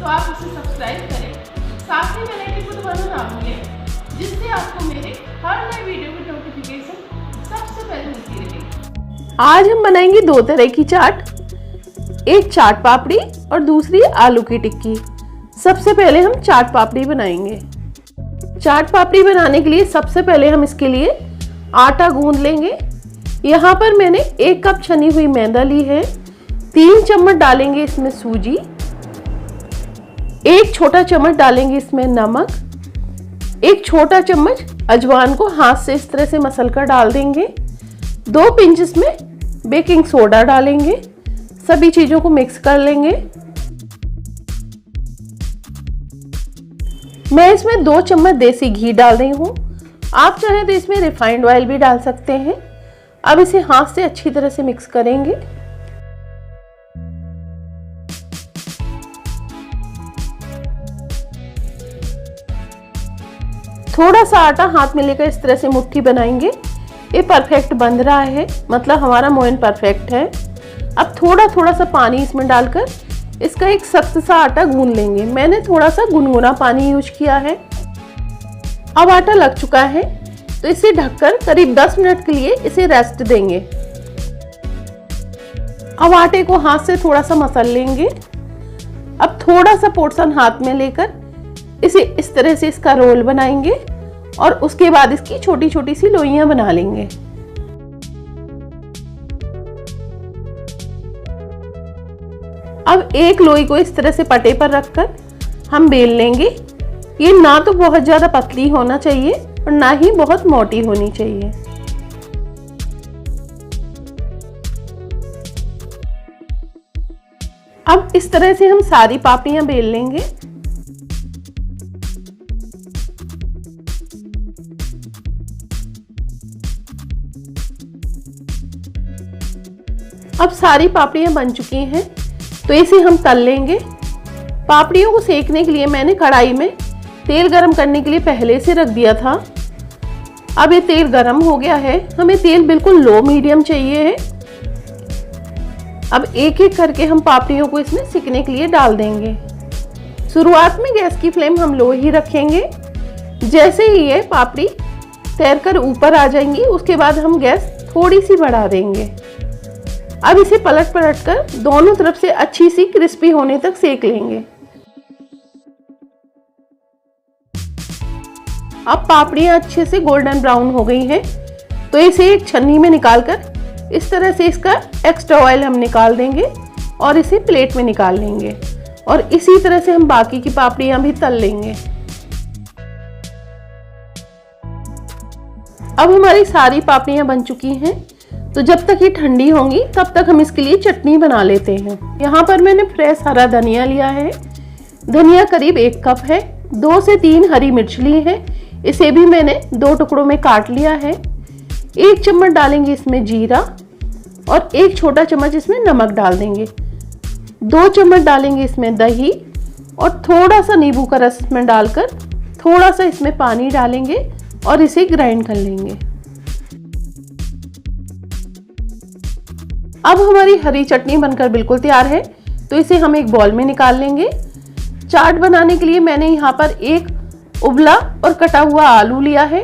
तो आप इसे सब्सक्राइब करें, साथ ही बेल आइकन को दबाना ना भूलें, जिससे आपको मेरे हर नए वीडियो की नोटिफिकेशन सबसे पहले मिलती रहे। आज हम बनाएंगे दो तरह की चाट, एक चाट पापड़ी और दूसरी आलू की टिक्की। सबसे पहले हम चाट पापड़ी बनाएंगे। चाट पापड़ी बनाने के लिए सबसे पहले हम इसके लिए आटा गूंद लेंगे। यहाँ पर मैंने 1 कप छनी हुई मैदा ली है। 3 चम्मच डालेंगे इसमें सूजी, 1 छोटा चम्मच डालेंगे इसमें नमक, 1 छोटा चम्मच अजवाइन को हाथ से इस तरह से मसल कर डाल देंगे, 2 पिंच इसमें बेकिंग सोडा डालेंगे। सभी चीजों को मिक्स कर लेंगे। मैं इसमें 2 चम्मच देसी घी डाल रही हूँ। आप चाहें तो इसमें रिफाइंड ऑयल भी डाल सकते हैं। अब इसे हाथ से अच्छी तरह से मिक्स करेंगे। थोड़ा सा आटा हाथ में लेकर इस तरह से मुट्ठी बनाएंगे। ये परफेक्ट बन रहा है, मतलब हमारा मोयन परफेक्ट है। अब थोड़ा थोड़ा सा पानी इसमें डालकर इसका एक सख्त सा आटा गूंद लेंगे। मैंने थोड़ा सा गुनगुना पानी यूज किया है। अब आटा लग चुका है तो इसे ढककर करीब 10 मिनट के लिए इसे रेस्ट देंगे। अब आटे को हाथ से थोड़ा सा मसल लेंगे। अब थोड़ा सा पोर्शन हाथ में लेकर इसे इस तरह से इसका रोल बनाएंगे और उसके बाद इसकी छोटी छोटी सी लोइयां बना लेंगे। अब एक लोई को इस तरह से पटे पर रखकर हम बेल लेंगे। ये ना तो बहुत ज्यादा पतली होना चाहिए और ना ही बहुत मोटी होनी चाहिए। अब इस तरह से हम सारी पापड़ियां बेल लेंगे। अब सारी पापड़ियां बन चुकी हैं तो इसे हम तल लेंगे। पापड़ियों को सेकने के लिए मैंने कढ़ाई में तेल गरम करने के लिए पहले से रख दिया था। अब ये तेल गरम हो गया है। हमें तेल बिल्कुल लो मीडियम चाहिए है। अब एक एक करके हम पापड़ियों को इसमें सिकने के लिए डाल देंगे। शुरुआत में गैस की फ्लेम हम लो ही रखेंगे। जैसे ही ये पापड़ी तैरकर ऊपर आ जाएंगी उसके बाद हम गैस थोड़ी सी बढ़ा देंगे। अब इसे पलट पलट कर दोनों तरफ से अच्छी सी क्रिस्पी होने तक सेक लेंगे। अब पापड़ियां अच्छे से गोल्डन ब्राउन हो गई हैं तो इसे एक छन्नी में निकालकर इस तरह से इसका एक्स्ट्रा ऑयल हम निकाल देंगे और इसे प्लेट में निकाल लेंगे और इसी तरह से हम बाकी की पापड़ियां भी तल लेंगे। अब हमारी सारी पापड़ियां बन चुकी हैं तो जब तक ये ठंडी होंगी तब तक हम इसके लिए चटनी बना लेते हैं। यहाँ पर मैंने फ्रेश हरा धनिया लिया है। धनिया करीब 1 कप है। 2 से 3 हरी मिर्च ली है। इसे भी मैंने 2 टुकड़ों में काट लिया है। 1 चम्मच डालेंगे इसमें जीरा और 1 छोटा चम्मच इसमें नमक डाल देंगे। 2 चम्मच डालेंगे इसमें दही और थोड़ा सा नींबू का रस इसमें डालकर थोड़ा सा इसमें पानी डालेंगे और इसे ग्राइंड कर लेंगे। अब हमारी हरी चटनी बनकर बिल्कुल तैयार है तो इसे हम एक बाउल में निकाल लेंगे। चाट बनाने के लिए मैंने यहाँ पर 1 उबला और कटा हुआ आलू लिया है,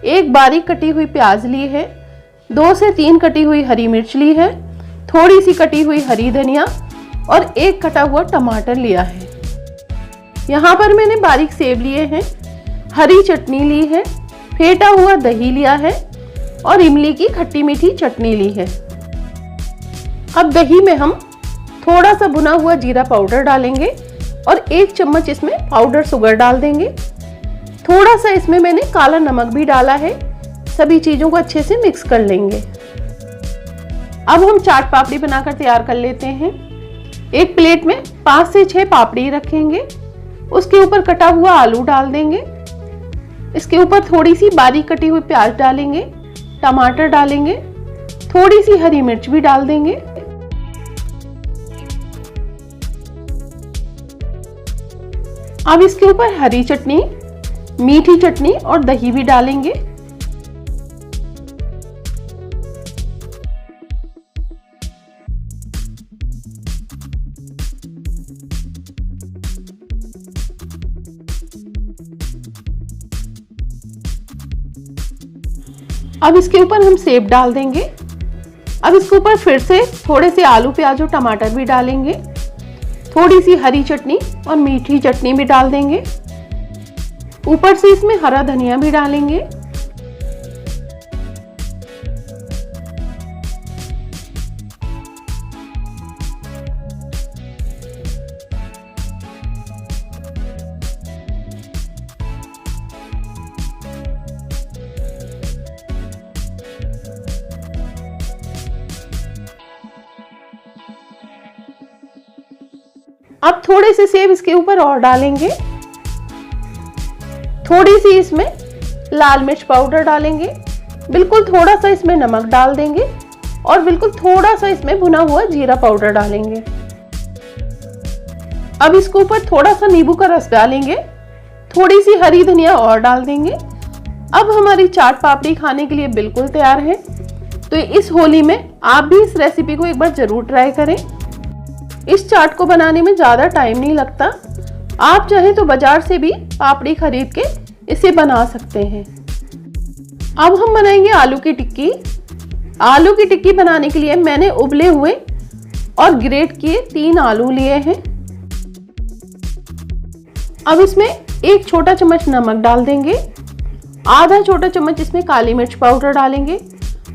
1 बारीक कटी हुई प्याज ली है, 2 से 3 कटी हुई हरी मिर्च ली है, थोड़ी सी कटी हुई हरी धनिया और 1 कटा हुआ टमाटर लिया है। यहाँ पर मैंने बारीक सेब लिए हैं, हरी चटनी ली है, फेंटा हुआ दही लिया है और इमली की खट्टी मीठी चटनी ली है। अब दही में हम थोड़ा सा भुना हुआ जीरा पाउडर डालेंगे और 1 चम्मच इसमें पाउडर शुगर डाल देंगे। थोड़ा सा इसमें मैंने काला नमक भी डाला है। सभी चीजों को अच्छे से मिक्स कर लेंगे। अब हम चाट पापड़ी बनाकर तैयार कर लेते हैं। एक प्लेट में 5 से 6 पापड़ी रखेंगे। उसके ऊपर कटा हुआ आलू डाल देंगे। इसके ऊपर थोड़ी सी बारीक कटी हुई प्याज डालेंगे, टमाटर डालेंगे, थोड़ी सी हरी मिर्च भी डाल देंगे। अब इसके ऊपर हरी चटनी, मीठी चटनी और दही भी डालेंगे। अब इसके ऊपर हम सेब डाल देंगे। अब इसके ऊपर फिर से थोड़े से आलू, प्याज और टमाटर भी डालेंगे। थोड़ी सी हरी चटनी और मीठी चटनी भी डाल देंगे। ऊपर से इसमें हरा धनिया भी डालेंगे। अब थोड़े से सेब इसके ऊपर और डालेंगे। थोड़ी सी इसमें लाल मिर्च पाउडर डालेंगे। बिल्कुल थोड़ा सा इसमें नमक डाल देंगे और बिल्कुल थोड़ा सा इसमें भुना हुआ जीरा पाउडर डालेंगे। अब इसके ऊपर थोड़ा सा नींबू का रस डालेंगे। थोड़ी सी हरी धनिया और डाल देंगे। अब हमारी चाट पापड़ी खाने के लिए बिल्कुल तैयार है। तो इस होली में आप भी इस रेसिपी को एक बार जरूर ट्राई करें। इस चाट को बनाने में ज़्यादा टाइम नहीं लगता। आप चाहें तो बाजार से भी पापड़ी खरीद के इसे बना सकते हैं। अब हम बनाएंगे आलू की टिक्की। आलू की टिक्की बनाने के लिए मैंने उबले हुए और ग्रेट किए 3 आलू लिए हैं। अब इसमें 1 छोटा चम्मच नमक डाल देंगे। आधा छोटा चम्मच इसमें काली मिर्च पाउडर डालेंगे।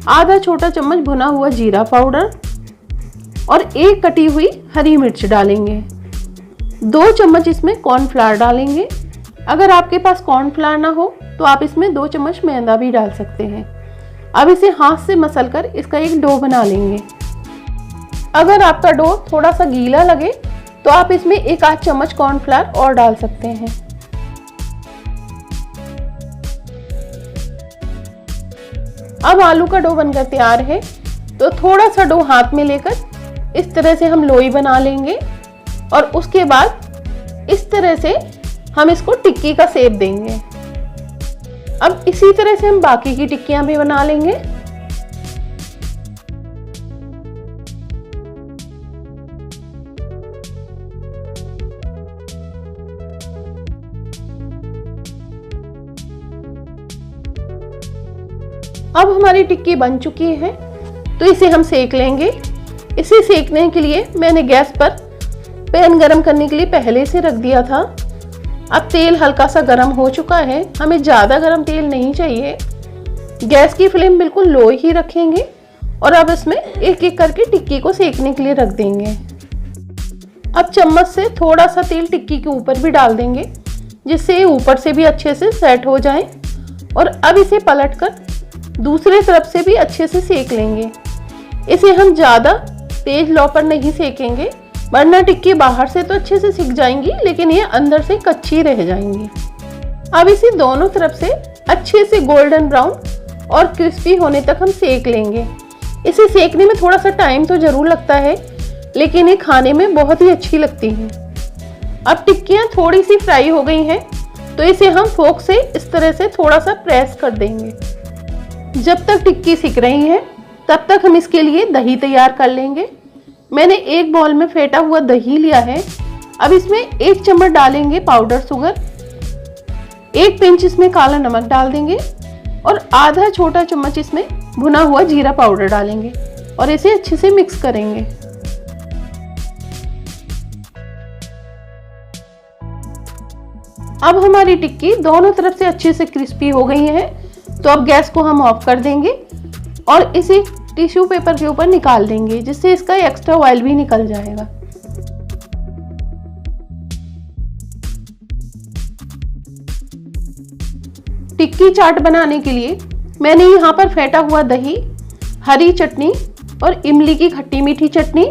आधा छोटा चम्मच भुना हुआ जीरा पाउडर और 1 कटी हुई हरी मिर्च डालेंगे। 2 चम्मच इसमें कॉर्नफ्लावर डालेंगे। अगर आपके पास कॉर्नफ्लावर ना हो तो आप इसमें 2 चम्मच मैदा भी डाल सकते हैं। अब इसे हाथ से मसलकर इसका एक डो बना लेंगे। अगर आपका डो थोड़ा सा गीला लगे तो आप इसमें 1 आध चम्मच कॉर्नफ्लावर और डाल सकते हैं। अब आलू का डो बनकर तैयार है। तो थोड़ा सा डो हाथ में लेकर इस तरह से हम लोई बना लेंगे और उसके बाद इस तरह से हम इसको टिक्की का शेप देंगे। अब इसी तरह से हम बाकी की टिक्कियां भी बना लेंगे। अब हमारी टिक्की बन चुकी है तो इसे हम सेक लेंगे। इसे सेकने के लिए मैंने गैस पर पैन गरम करने के लिए पहले से रख दिया था। अब तेल हल्का सा गरम हो चुका है। हमें ज़्यादा गरम तेल नहीं चाहिए। गैस की फ्लेम बिल्कुल लो ही रखेंगे और अब इसमें एक एक करके टिक्की को सेकने के लिए रख देंगे। अब चम्मच से थोड़ा सा तेल टिक्की के ऊपर भी डाल देंगे जिससे ऊपर से भी अच्छे से सेट हो जाए। और अब इसे पलटकर दूसरे तरफ से भी अच्छे से सेक लेंगे। इसे हम ज़्यादा तेज लो पर नहीं सेकेंगे वरना टिक्की बाहर से तो अच्छे से सिक जाएंगी लेकिन ये अंदर से कच्ची रह जाएंगी। अब इसे दोनों तरफ से अच्छे से गोल्डन ब्राउन और क्रिस्पी होने तक हम सेक लेंगे। इसे सेकने में थोड़ा सा टाइम तो जरूर लगता है लेकिन ये खाने में बहुत ही अच्छी लगती हैं। अब टिक्कियाँ थोड़ी सी फ्राई हो गई हैं तो इसे हम फोक से इस तरह से थोड़ा सा प्रेस कर देंगे। जब तक टिक्की सिक रही है तब तक हम इसके लिए दही तैयार कर लेंगे। मैंने एक बाउल में फेंटा हुआ दही लिया है। अब इसमें 1 चम्मच डालेंगे पाउडर शुगर, 1 पिंच इसमें काला नमक डाल देंगे और आधा छोटा चम्मच इसमें भुना हुआ जीरा पाउडर डालेंगे और इसे अच्छे से मिक्स करेंगे। अब हमारी टिक्की दोनों तरफ से अच्छे से क्रिस्पी हो गई है तो अब गैस को हम ऑफ कर देंगे और इसे टिश्यू पेपर के ऊपर निकाल देंगे जिससे इसका एक्स्ट्रा ऑयल भी निकल जाएगा। टिक्की चाट बनाने के लिए मैंने यहाँ पर फेंटा हुआ दही, हरी चटनी और इमली की खट्टी मीठी चटनी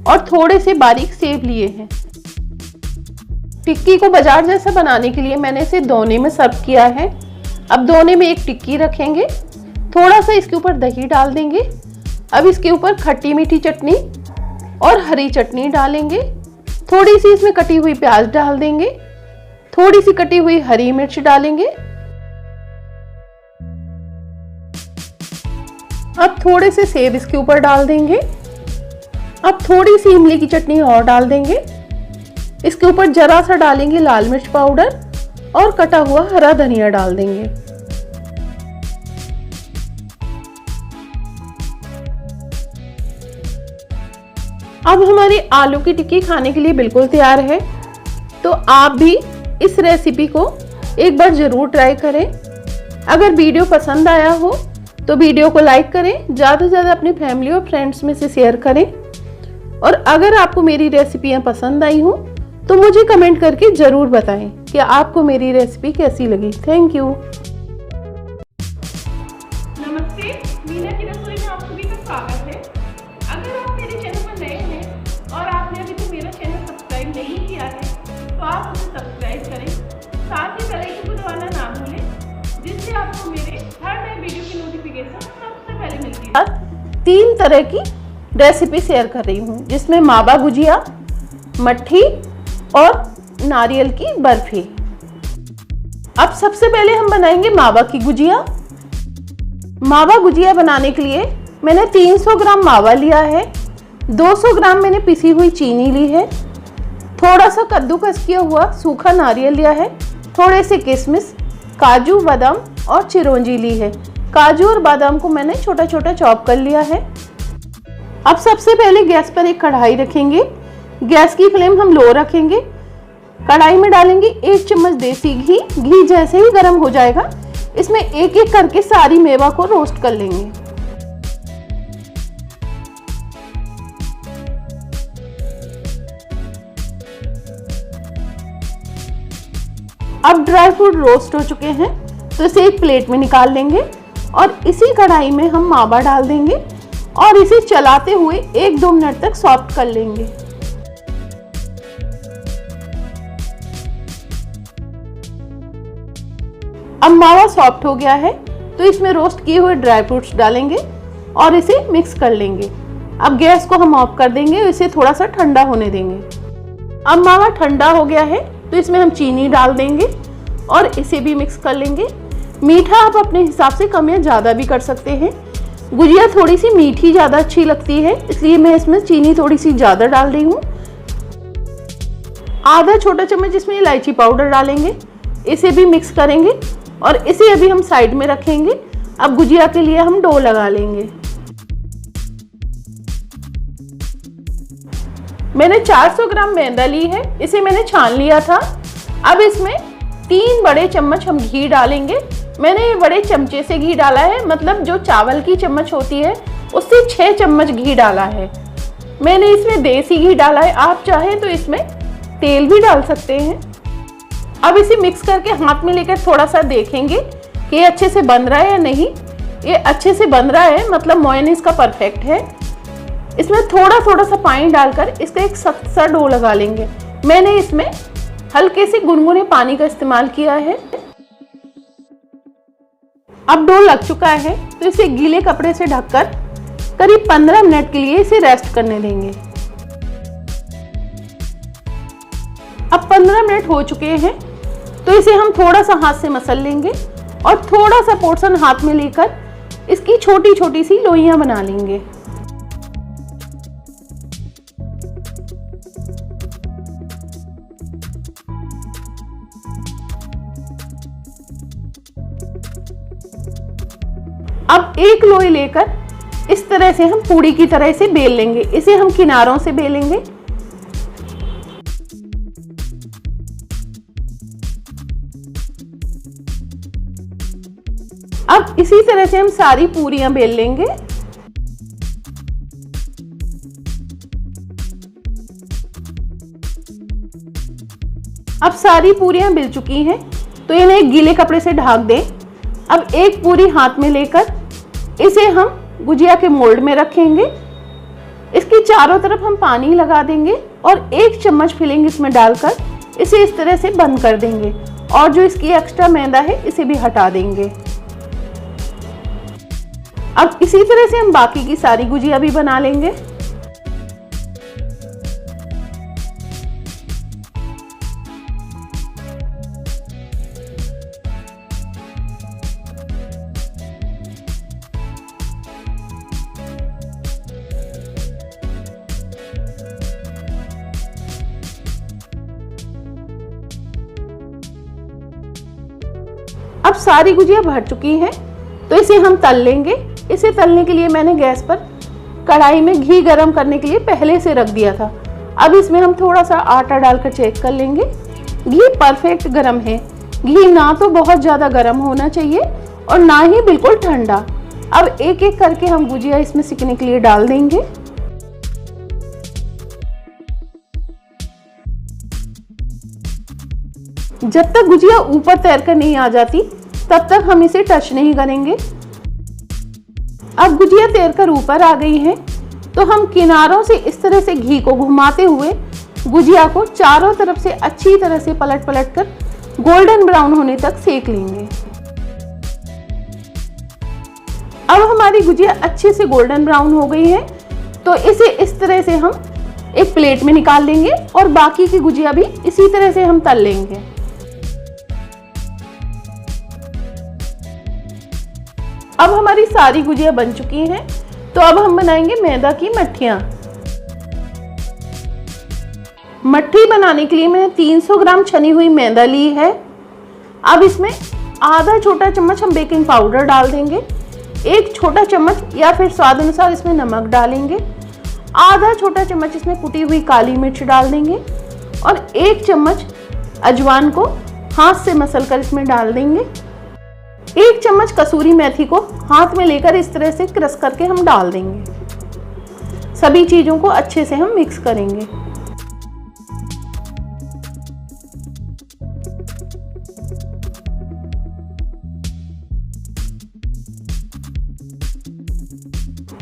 और थोड़े से बारीक सेब लिए हैं। टिक्की को बाजार जैसा बनाने के लिए मैंने इसे दोने में सर्व किया है। अब दोने में एक टिक्की रखेंगे, थोड़ा सा इसके ऊपर दही डाल देंगे। अब इसके ऊपर खट्टी मीठी चटनी और हरी चटनी डालेंगे। थोड़ी सी इसमें कटी हुई प्याज डाल देंगे, थोड़ी सी कटी हुई हरी मिर्च डालेंगे। अब थोड़े से सेब इसके ऊपर डाल देंगे। अब थोड़ी सी इमली की चटनी और डाल देंगे। इसके ऊपर जरा सा डालेंगे लाल मिर्च पाउडर और कटा हुआ हरा धनिया डाल देंगे। अब हमारी आलू की टिक्की खाने के लिए बिल्कुल तैयार है। तो आप भी इस रेसिपी को एक बार ज़रूर ट्राई करें। अगर वीडियो पसंद आया हो तो वीडियो को लाइक करें, ज़्यादा से ज़्यादा अपनी फैमिली और फ्रेंड्स में से शेयर करें। और अगर आपको मेरी रेसिपियाँ पसंद आई हों तो मुझे कमेंट करके ज़रूर बताएं कि आपको मेरी रेसिपी कैसी लगी। Thank you. नमस्ते, मीना की रसोई में आप सभी का स्वागत है। अगर आप मेरे चैनल पर नए हैं और आपने अभी तक मेरा चैनल सब्सक्राइब नहीं किया है तो आप उसे सब्सक्राइब करें, साथ ही बेल आइकन को दबाना ना भूलें, जिससे आपको मेरे हर नए वीडियो की नोटिफिकेशन सबसे पहले मिलती है। 3 तरह की रेसिपी शेयर कर रही हूँ, जिसमें मावा गुजिया, मट्ठी और नारियल की बर्फी। अब सबसे पहले हम बनाएंगे मावा की गुजिया। मावा गुजिया बनाने के लिए मैंने 300 ग्राम मावा लिया है, 200 ग्राम मैंने पिसी हुई चीनी ली है, थोड़ा सा कद्दूकस किया हुआ सूखा नारियल लिया है, थोड़े से किशमिश, काजू, बादाम और चिरौंजी ली है। काजू और बादाम को मैंने छोटा छोटा चॉप कर लिया है। अब सबसे पहले गैस पर एक कढ़ाई रखेंगे। गैस की फ्लेम हम लो रखेंगे। कढ़ाई में डालेंगे 1 चम्मच देसी घी। घी जैसे ही गर्म हो जाएगा इसमें एक एक करके सारी मेवा को रोस्ट कर लेंगे। अब ड्राई फ्रूट रोस्ट हो चुके हैं तो इसे एक प्लेट में निकाल लेंगे और इसी कढ़ाई में हम मावा डाल देंगे और इसे चलाते हुए 1-2 मिनट तक सॉफ्ट कर लेंगे। अब मावा सॉफ्ट हो गया है तो इसमें रोस्ट किए हुए ड्राई फ्रूट्स डालेंगे और इसे मिक्स कर लेंगे। अब गैस को हम ऑफ कर देंगे, इसे थोड़ा सा ठंडा होने देंगे। अब मावा ठंडा हो गया है तो इसमें हम चीनी डाल देंगे और इसे भी मिक्स कर लेंगे। मीठा आप अपने हिसाब से कम या ज़्यादा भी कर सकते हैं। गुजिया थोड़ी सी मीठी ज़्यादा अच्छी लगती है, इसलिए मैं इसमें चीनी थोड़ी सी ज़्यादा डाल रही हूँ। आधा छोटा चम्मच इसमें इलायची पाउडर डालेंगे, इसे भी मिक्स करेंगे और इसे अभी हम साइड में रखेंगे। अब गुजिया के लिए हम डो लगा लेंगे। मैंने 400 ग्राम मैदा ली है, इसे मैंने छान लिया था। अब इसमें 3 बड़े चम्मच हम घी डालेंगे। मैंने ये बड़े चमचे से घी डाला है, मतलब जो चावल की चम्मच होती है उससे 6 चम्मच घी डाला है। मैंने इसमें देसी घी डाला है, आप चाहें तो इसमें तेल भी डाल सकते हैं। अब इसे मिक्स करके हाथ में लेकर थोड़ा सा देखेंगे कि ये अच्छे से बन रहा है या नहीं। ये अच्छे से बन रहा है, मतलब मेयोनेज़ का परफेक्ट है। इसमें थोड़ा थोड़ा सा पानी डालकर इसका एक सख्त सा डो लगा लेंगे। मैंने इसमें हल्के से गुनगुने पानी का इस्तेमाल किया है। अब डो लग चुका है तो इसे गीले कपड़े से ढककर करीब 15 मिनट के लिए इसे रेस्ट करने देंगे। अब 15 मिनट हो चुके हैं तो इसे हम थोड़ा सा हाथ से मसल लेंगे और थोड़ा सा पोर्शन हाथ में लेकर इसकी छोटी छोटी सी लोइयां बना लेंगे। अब एक लोई लेकर इस तरह से हम पूड़ी की तरह से बेल लेंगे। इसे हम किनारों से बेलेंगे। अब इसी तरह से हम सारी पूरियां बेल लेंगे। अब सारी पूरियां बेल चुकी हैं तो इन्हें एक गीले कपड़े से ढक दें। अब एक पूरी हाथ में लेकर इसे हम गुजिया के मोल्ड में रखेंगे। इसकी चारों तरफ हम पानी लगा देंगे और 1 चम्मच फिलिंग इसमें डालकर इसे इस तरह से बंद कर देंगे और जो इसकी एक्स्ट्रा मैदा है इसे भी हटा देंगे। अब इसी तरह से हम बाकी की सारी गुजिया भी बना लेंगे। अब सारी गुजिया भर चुकी हैं तो इसे हम तल लेंगे। इसे तलने के लिए मैंने गैस पर कढ़ाई में घी गरम करने के लिए पहले से रख दिया था। अब इसमें हम थोड़ा सा आटा डालकर चेक कर लेंगे। घी परफेक्ट गरम है। घी ना तो बहुत ज़्यादा गरम होना चाहिए और ना ही बिल्कुल ठंडा। अब एक एक करके हम गुजिया इसमें सिकने के लिए डाल देंगे। जब तक गुजिया ऊपर तैरकर नहीं आ जाती तब तक हम इसे टच नहीं करेंगे। अब गुजिया तैरकर ऊपर आ गई है तो हम किनारों से इस तरह से घी को घुमाते हुए गुजिया को चारों तरफ से अच्छी तरह से पलट पलट कर गोल्डन ब्राउन होने तक सेक लेंगे। अब हमारी गुजिया अच्छे से गोल्डन ब्राउन हो गई है तो इसे इस तरह से हम एक प्लेट में निकाल लेंगे और बाकी की गुजिया भी इसी तरह से हम तल लेंगे। अब हमारी सारी गुजिया बन चुकी हैं तो अब हम बनाएंगे मैदा की मट्ठियाँ। मट्ठी बनाने के लिए मैंने 300 ग्राम छनी हुई मैदा ली है। अब इसमें आधा छोटा चम्मच हम बेकिंग पाउडर डाल देंगे, 1 छोटा चम्मच या फिर स्वाद अनुसार इसमें नमक डालेंगे, आधा छोटा चम्मच इसमें कुटी हुई काली मिर्च डाल देंगे और 1 चम्मच अजवाइन को हाथ से मसल कर इसमें डाल देंगे। 1 चम्मच कसूरी मेथी को हाथ में लेकर इस तरह से क्रश करके हम डाल देंगे। सभी चीजों को अच्छे से हम मिक्स करेंगे।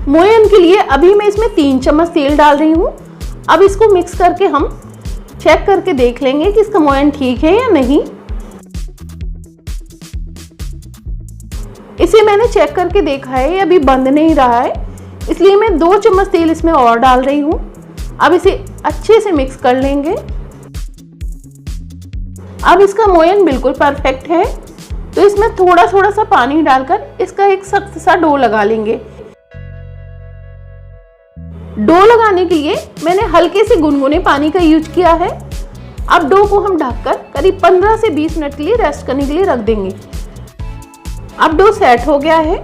मोयन के लिए अभी मैं इसमें 3 चम्मच तेल डाल रही हूँ। अब इसको मिक्स करके हम चेक करके देख लेंगे कि इसका मोयन ठीक है या नहीं। इसे मैंने चेक करके देखा है, ये अभी बंद नहीं रहा है, इसलिए मैं 2 चम्मच तेल इसमें और डाल रही हूँ। अब इसे अच्छे से मिक्स कर लेंगे। अब इसका मोयन बिल्कुल परफेक्ट है तो इसमें थोड़ा थोड़ा सा पानी डालकर इसका एक सख्त सा डो लगा लेंगे। डो लगाने के लिए मैंने हल्के से गुनगुने पानी का यूज किया है। अब डो को हम ढककर करीब 15 से 20 मिनट के लिए रेस्ट करने के लिए रख देंगे। अब डो सेट हो गया है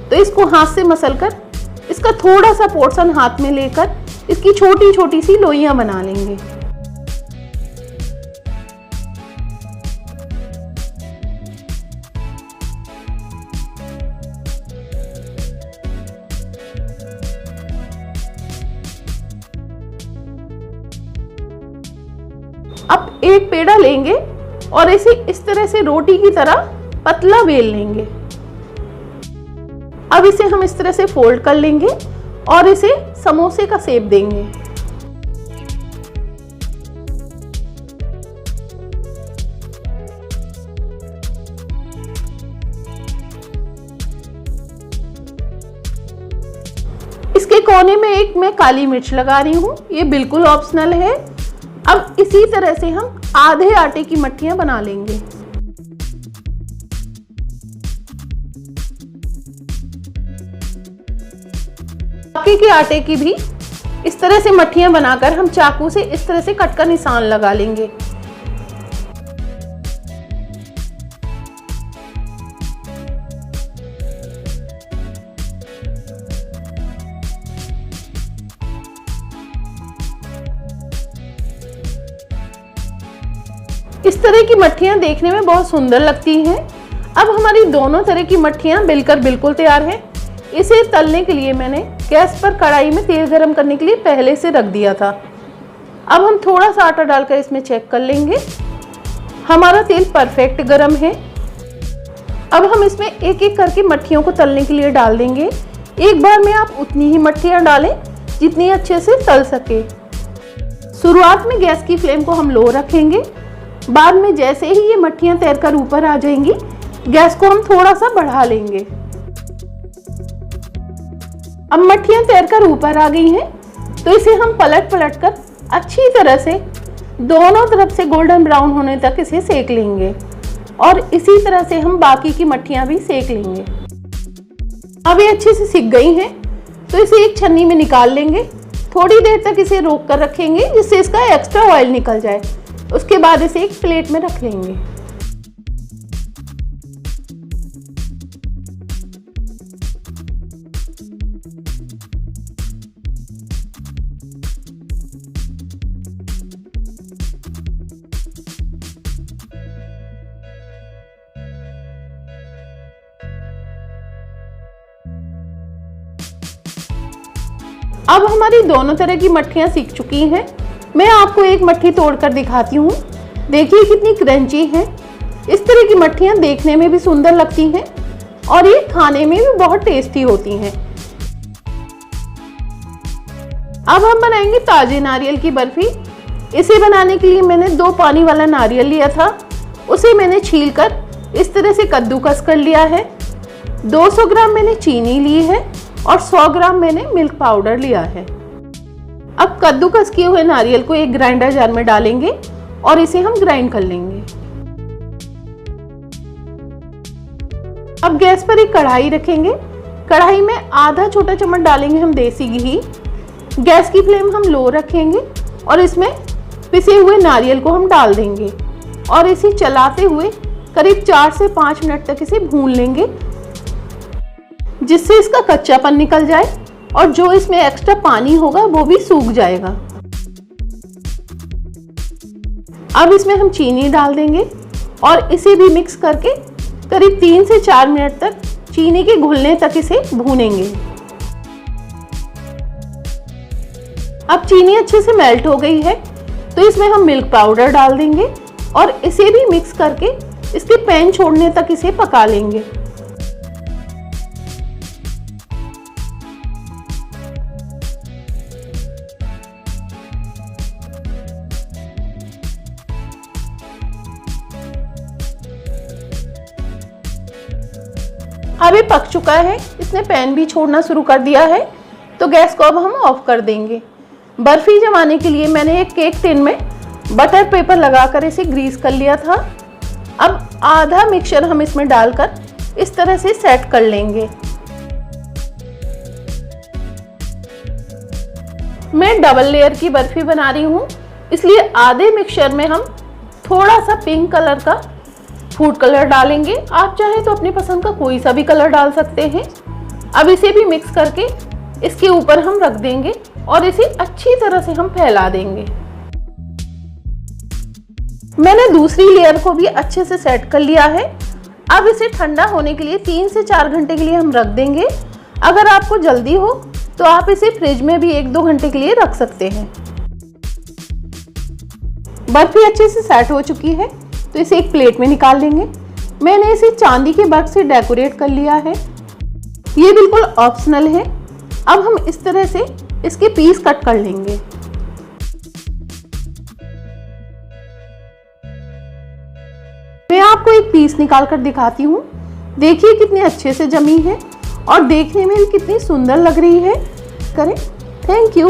तो इसको हाथ से मसलकर इसका थोड़ा सा पोर्शन हाथ में लेकर इसकी छोटी छोटी सी लोइयां बना लेंगे। अब एक पेड़ा लेंगे और इसे इस तरह से रोटी की तरह पतला बेल लेंगे। अब इसे हम इस तरह से फोल्ड कर लेंगे और इसे समोसे का शेप देंगे। इसके कोने में एक मैं काली मिर्च लगा रही हूँ, ये बिल्कुल ऑप्शनल है। अब इसी तरह से हम आधे आटे की मट्ठियां बना लेंगे। बाकी के आटे की भी इस तरह से मट्ठियां बनाकर हम चाकू से इस तरह से कट कर निशान लगा लेंगे। इस तरह की मट्ठियां देखने में बहुत सुंदर लगती हैं। अब हमारी दोनों तरह की मट्ठियां बिलकर बिल्कुल तैयार हैं। इसे तलने के लिए मैंने गैस पर कढ़ाई में तेल गरम करने के लिए पहले से रख दिया था। अब हम थोड़ा सा आटा डालकर इसमें चेक कर लेंगे। हमारा तेल परफेक्ट गरम है। अब हम इसमें एक एक करके मट्ठियों को तलने के लिए डाल देंगे। एक बार में आप उतनी ही मट्ठियां डालें जितनी अच्छे से तल सके। शुरुआत में गैस की फ्लेम को हम लो रखेंगे। बाद में जैसे ही ये मट्ठियां तैरकर ऊपर आ जाएंगी गैस को हम थोड़ा सा बढ़ा लेंगे। अब मट्ठियां तैरकर ऊपर आ गई हैं तो इसे हम पलट पलट कर अच्छी तरह से दोनों तरफ से गोल्डन ब्राउन होने तक इसे सेक लेंगे और इसी तरह से हम बाकी की मट्ठियां भी सेक लेंगे। अब ये अच्छे से सिक गई हैं तो इसे एक छन्नी में निकाल लेंगे। थोड़ी देर तक इसे रोक कर रखेंगे जिससे इसका एक्स्ट्रा ऑयल निकल जाए। उसके बाद इसे एक प्लेट में रख लेंगे। अब हमारी दोनों तरह की मट्ठियाँ सीख चुकी हैं। मैं आपको एक मट्ठी तोड़कर दिखाती हूँ। देखिए कितनी क्रंची है। इस तरह की मट्ठियाँ देखने में भी सुंदर लगती हैं और ये खाने में भी बहुत टेस्टी होती हैं। अब हम बनाएंगे ताजे नारियल की बर्फी। इसे बनाने के लिए मैंने 2 पानी वाला नारियल लिया था, उसे मैंने छीलकर इस तरह से कद्दूकस कर लिया है। 200 ग्राम मैंने चीनी ली है और 100 ग्राम मैंने मिल्क पाउडर लिया है। अब कद्दूकस किए हुए नारियल को एक ग्राइंडर जार में डालेंगे और इसे हम ग्राइंड कर लेंगे। अब गैस पर एक कढ़ाई रखेंगे। कढ़ाई में आधा छोटा चम्मच डालेंगे हम देसी घी। गैस की फ्लेम हम लो रखेंगे और इसमें पिसे हुए नारियल को हम डाल देंगे और इसे चलाते हुए करीब 4 से 5 मिनट तक इसे भून लेंगे, जिससे इसका कच्चापन निकल जाए और जो इसमें एक्स्ट्रा पानी होगा वो भी सूख जाएगा। अब इसमें हम चीनी डाल देंगे और इसे भी मिक्स करके करीब 3 से 4 मिनट तक चीनी के घुलने तक इसे भूनेंगे। अब चीनी अच्छे से मेल्ट हो गई है तो इसमें हम मिल्क पाउडर डाल देंगे और इसे भी मिक्स करके इसके पैन छोड़ने तक इसे पका लेंगे। अब ये पक चुका है, इसने पैन भी छोड़ना शुरू कर दिया है, तो गैस को अब हम ऑफ कर देंगे। बर्फी जमाने के लिए मैंने एक केक टिन में बटर पेपर लगाकर इसे ग्रीस कर लिया था। अब आधा मिक्सचर हम इसमें डालकर इस तरह से सेट कर लेंगे। मैं डबल लेयर की बर्फी बना रही हूँ, इसलिए आधे मिक्सचर में हम थोड़ा सा पिंक कलर का फूड कलर डालेंगे। आप चाहे तो अपनी पसंद का कोई सा भी कलर डाल सकते हैं। अब इसे भी मिक्स करके इसके ऊपर हम रख देंगे और इसे अच्छी तरह से हम फैला देंगे। मैंने दूसरी लेयर को भी अच्छे से सेट कर लिया है। अब इसे ठंडा होने के लिए 3 से 4 घंटे के लिए हम रख देंगे। अगर आपको जल्दी हो तो आप इसे फ्रिज में भी 1-2 घंटे के लिए रख सकते हैं। बर्फी अच्छे से सेट हो चुकी है तो इसे एक प्लेट में निकाल लेंगे। मैंने इसे चांदी के वर्क से डेकोरेट कर लिया है। ये बिल्कुल ऑप्शनल है। अब हम इस तरह से इसके पीस कट कर लेंगे। मैं आपको एक पीस निकाल कर दिखाती हूँ। देखिए कितनी अच्छे से जमी है और देखने में भी कितनी सुंदर लग रही है। करें। Thank you.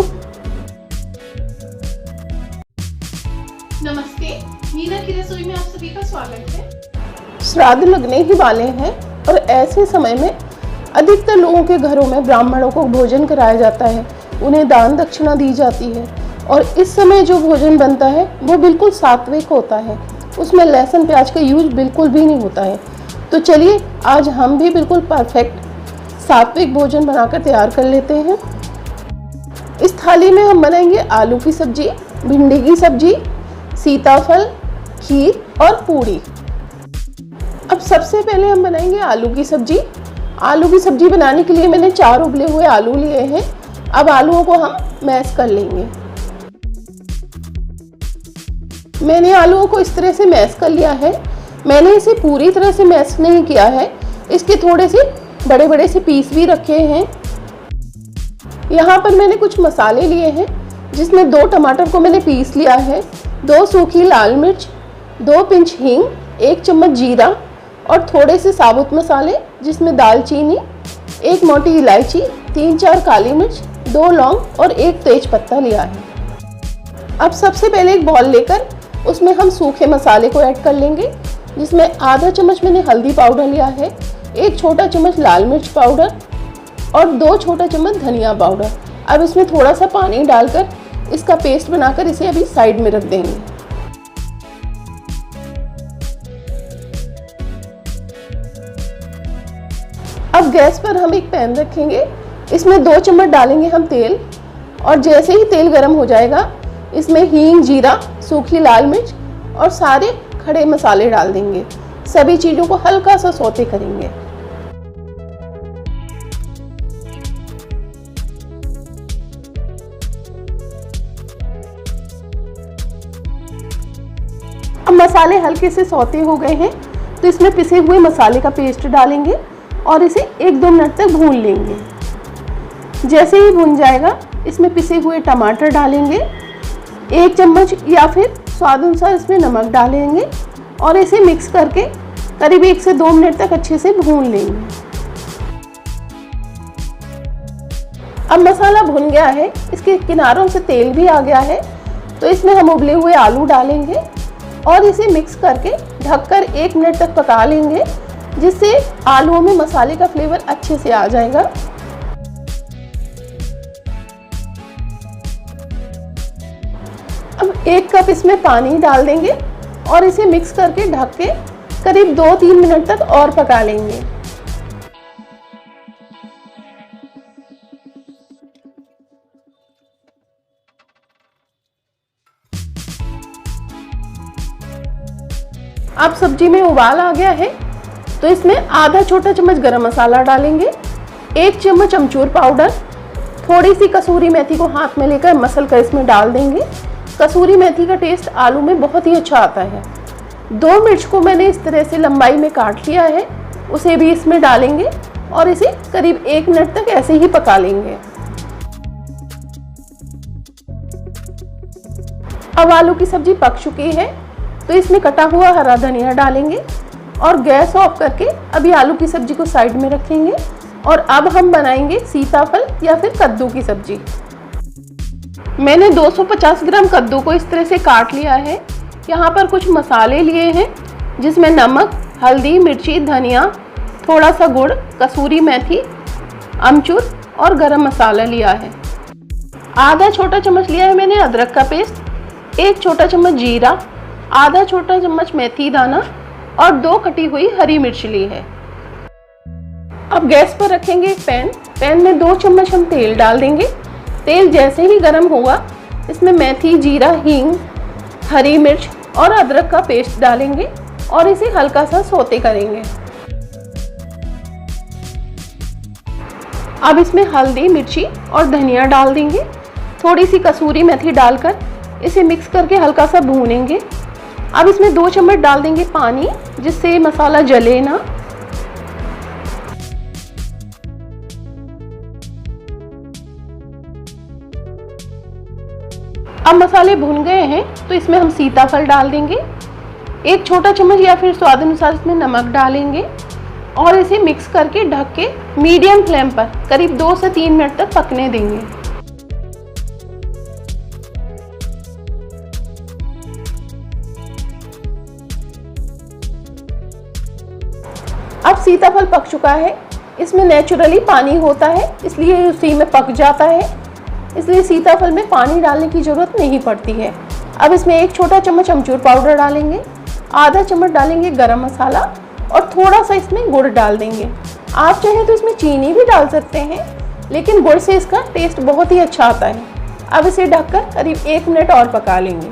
नमस्ते, मीना की रसोई में आप सभी का स्वागत है। श्राद्ध लगने ही वाले हैं और ऐसे समय में अधिकतर लोगों के घरों में ब्राह्मणों को भोजन कराया जाता है, उन्हें दान दक्षिणा दी जाती है और इस समय जो भोजन बनता है वो बिल्कुल सात्विक होता है। उसमें लहसुन प्याज का यूज बिल्कुल भी नहीं होता है। तो चलिए आज हम भी बिल्कुल परफेक्ट सात्विक भोजन बनाकर तैयार कर लेते हैं। इस थाली में हम बनाएंगे आलू की सब्जी, भिंडी की सब्जी, सीताफल, खीर और पूड़ी। अब सबसे पहले हम बनाएंगे आलू की सब्जी। आलू की सब्जी बनाने के लिए मैंने 4 उबले हुए आलू लिए हैं। अब आलूओं को हम मैश कर लेंगे। मैंने आलूओं को इस तरह से मैश कर लिया है। मैंने इसे पूरी तरह से मैश नहीं किया है, इसके थोड़े से बड़े बड़े से पीस भी रखे हैं। यहाँ पर मैंने कुछ मसाले लिए हैं, जिसमें 2 टमाटर को मैंने पीस लिया है, 2 सूखी लाल मिर्च, 2 पिंच हींग, 1 चम्मच जीरा और थोड़े से साबुत मसाले जिसमें दालचीनी, 1 मोटी इलायची, 3-4 काली मिर्च, 2 लौंग और 1 तेज पत्ता लिया है। अब सबसे पहले एक बॉल लेकर उसमें हम सूखे मसाले को ऐड कर लेंगे, जिसमें आधा चम्मच मैंने हल्दी पाउडर लिया है, 1 छोटा चम्मच लाल मिर्च पाउडर और 2 छोटा चम्मच धनिया पाउडर। अब इसमें थोड़ा सा पानी डालकर इसका पेस्ट बनाकर इसे अभी साइड में रख देंगे। अब गैस पर हम एक पैन रखेंगे, इसमें 2 चम्मच डालेंगे हम तेल और जैसे ही तेल गर्म हो जाएगा इसमें हींग, जीरा, सूखी लाल मिर्च और सारे खड़े मसाले डाल देंगे। सभी चीज़ों को हल्का सा सौते करेंगे। मसाले हल्के से सौते हो गए हैं तो इसमें पिसे हुए मसाले का पेस्ट डालेंगे और इसे 1-2 मिनट तक भून लेंगे। जैसे ही भून जाएगा इसमें पिसे हुए टमाटर डालेंगे, 1 चम्मच या फिर स्वाद अनुसार इसमें नमक डालेंगे और इसे मिक्स करके करीब 1 से 2 मिनट तक अच्छे से भून लेंगे। अब मसाला भुन गया है, इसके किनारों से तेल भी आ गया है, तो इसमें हम उबले हुए आलू डालेंगे और इसे मिक्स करके ढककर 1 मिनट तक पका लेंगे, जिससे आलूओं में मसाले का फ्लेवर अच्छे से आ जाएगा। अब 1 कप इसमें पानी डाल देंगे और इसे मिक्स करके ढक के करीब 2-3 मिनट तक और पका लेंगे। अब सब्जी में उबाल आ गया है तो इसमें आधा छोटा चम्मच गरम मसाला डालेंगे, 1 चम्मच अमचूर पाउडर, थोड़ी सी कसूरी मेथी को हाथ में लेकर मसल कर इसमें डाल देंगे। कसूरी मेथी का टेस्ट आलू में बहुत ही अच्छा आता है। 2 मिर्च को मैंने इस तरह से लंबाई में काट लिया है, उसे भी इसमें डालेंगे और इसे करीब 1 मिनट तक ऐसे ही पका लेंगे। अब आलू की सब्जी पक चुकी है तो इसमें कटा हुआ हरा धनिया डालेंगे और गैस ऑफ करके अभी आलू की सब्जी को साइड में रखेंगे और अब हम बनाएंगे सीताफल या फिर कद्दू की सब्जी। मैंने 250 ग्राम कद्दू को इस तरह से काट लिया है। यहाँ पर कुछ मसाले लिए हैं जिसमें नमक, हल्दी, मिर्ची, धनिया, थोड़ा सा गुड़, कसूरी मेथी, अमचूर और गरम मसाला लिया है। आधा छोटा चम्मच लिया है मैंने अदरक का पेस्ट, 1 छोटा चम्मच जीरा, आधा छोटा चम्मच मेथी दाना और 2 कटी हुई हरी मिर्च ली है। अब गैस पर रखेंगे एक पैन में 2 चम्मच हम तेल डाल देंगे। तेल जैसे ही गर्म होगा इसमें मेथी, जीरा, हींग, हरी मिर्च और अदरक का पेस्ट डालेंगे और इसे हल्का सा सौते करेंगे। अब इसमें हल्दी, मिर्ची और धनिया डाल देंगे, थोड़ी सी कसूरी मेथी डालकर इसे मिक्स करके हल्का सा भूनेंगे। अब इसमें 2 चम्मच डाल देंगे पानी, जिससे मसाला जले ना। अब मसाले भून गए हैं तो इसमें हम सीताफल डाल देंगे, 1 छोटा चम्मच या फिर स्वाद अनुसार इसमें नमक डालेंगे और इसे मिक्स करके ढक के मीडियम फ्लेम पर करीब 2 से 3 मिनट तक पकने देंगे। अब सीताफल पक चुका है, इसमें नेचुरली पानी होता है इसलिए उसी में पक जाता है, इसलिए सीताफल में पानी डालने की ज़रूरत नहीं पड़ती है। अब इसमें 1 छोटा चम्मच अमचूर पाउडर डालेंगे, आधा चम्मच डालेंगे गरम मसाला और थोड़ा सा इसमें गुड़ डाल देंगे। आप चाहें तो इसमें चीनी भी डाल सकते हैं, लेकिन गुड़ से इसका टेस्ट बहुत ही अच्छा आता है। अब इसे ढककर करीब 1 मिनट और पका लेंगे।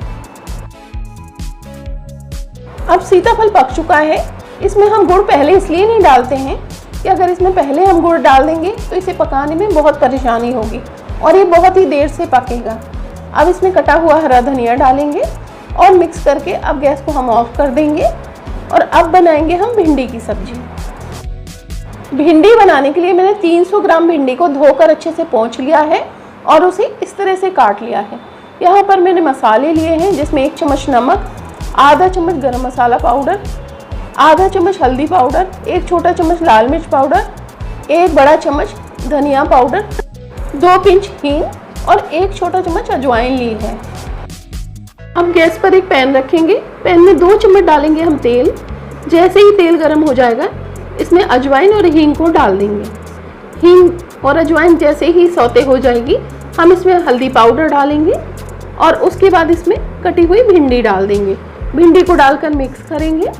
अब सीताफल पक चुका है, इसमें हम गुड़ पहले इसलिए नहीं डालते हैं कि अगर इसमें पहले हम गुड़ डाल देंगे तो इसे पकाने में बहुत परेशानी होगी और ये बहुत ही देर से पकेगा। अब इसमें कटा हुआ हरा धनिया डालेंगे और मिक्स करके अब गैस को हम ऑफ कर देंगे और अब बनाएंगे हम भिंडी की सब्जी। भिंडी बनाने के लिए मैंने 300 ग्राम भिंडी को धोकर अच्छे से पोंछ लिया है और उसे इस तरह से काट लिया है। यहाँ पर मैंने मसाले लिए हैं जिसमें 1 चम्मच नमक, आधा चम्मच गरम मसाला पाउडर, आधा चम्मच हल्दी पाउडर, 1 छोटा चम्मच लाल मिर्च पाउडर, 1 बड़ा चम्मच धनिया पाउडर, 2 पिंच हींग और 1 छोटा चम्मच अजवाइन ली है। अब गैस पर एक पैन रखेंगे, पैन में 2 चम्मच डालेंगे हम तेल। जैसे ही तेल गर्म हो जाएगा इसमें अजवाइन और हींग को डाल देंगे। हींग और अजवाइन जैसे ही सौते हो जाएगी हम इसमें हल्दी पाउडर डालेंगे और उसके बाद इसमें कटी हुई भिंडी डाल देंगे। भिंडी को डालकर मिक्स करेंगे।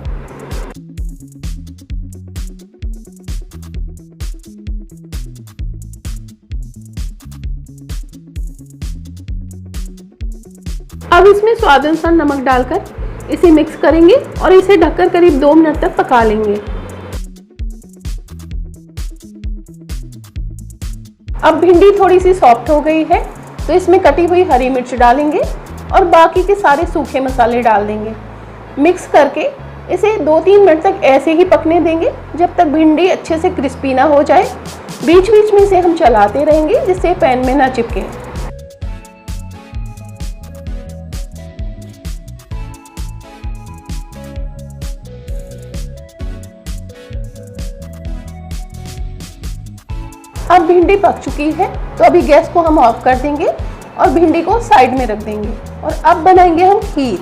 अब इसमें स्वाद अनुसार नमक डालकर इसे मिक्स करेंगे और इसे ढककर करीब 2 मिनट तक पका लेंगे। अब भिंडी थोड़ी सी सॉफ्ट हो गई है तो इसमें कटी हुई हरी मिर्च डालेंगे और बाकी के सारे सूखे मसाले डाल देंगे। मिक्स करके इसे 2-3 मिनट तक ऐसे ही पकने देंगे जब तक भिंडी अच्छे से क्रिस्पी ना हो जाए। बीच बीच में इसे हम चलाते रहेंगे जिससे पैन में ना चिपके। अब भिंडी पक चुकी है तो अभी गैस को हम ऑफ कर देंगे और भिंडी को साइड में रख देंगे। और अब बनाएंगे हम खीर।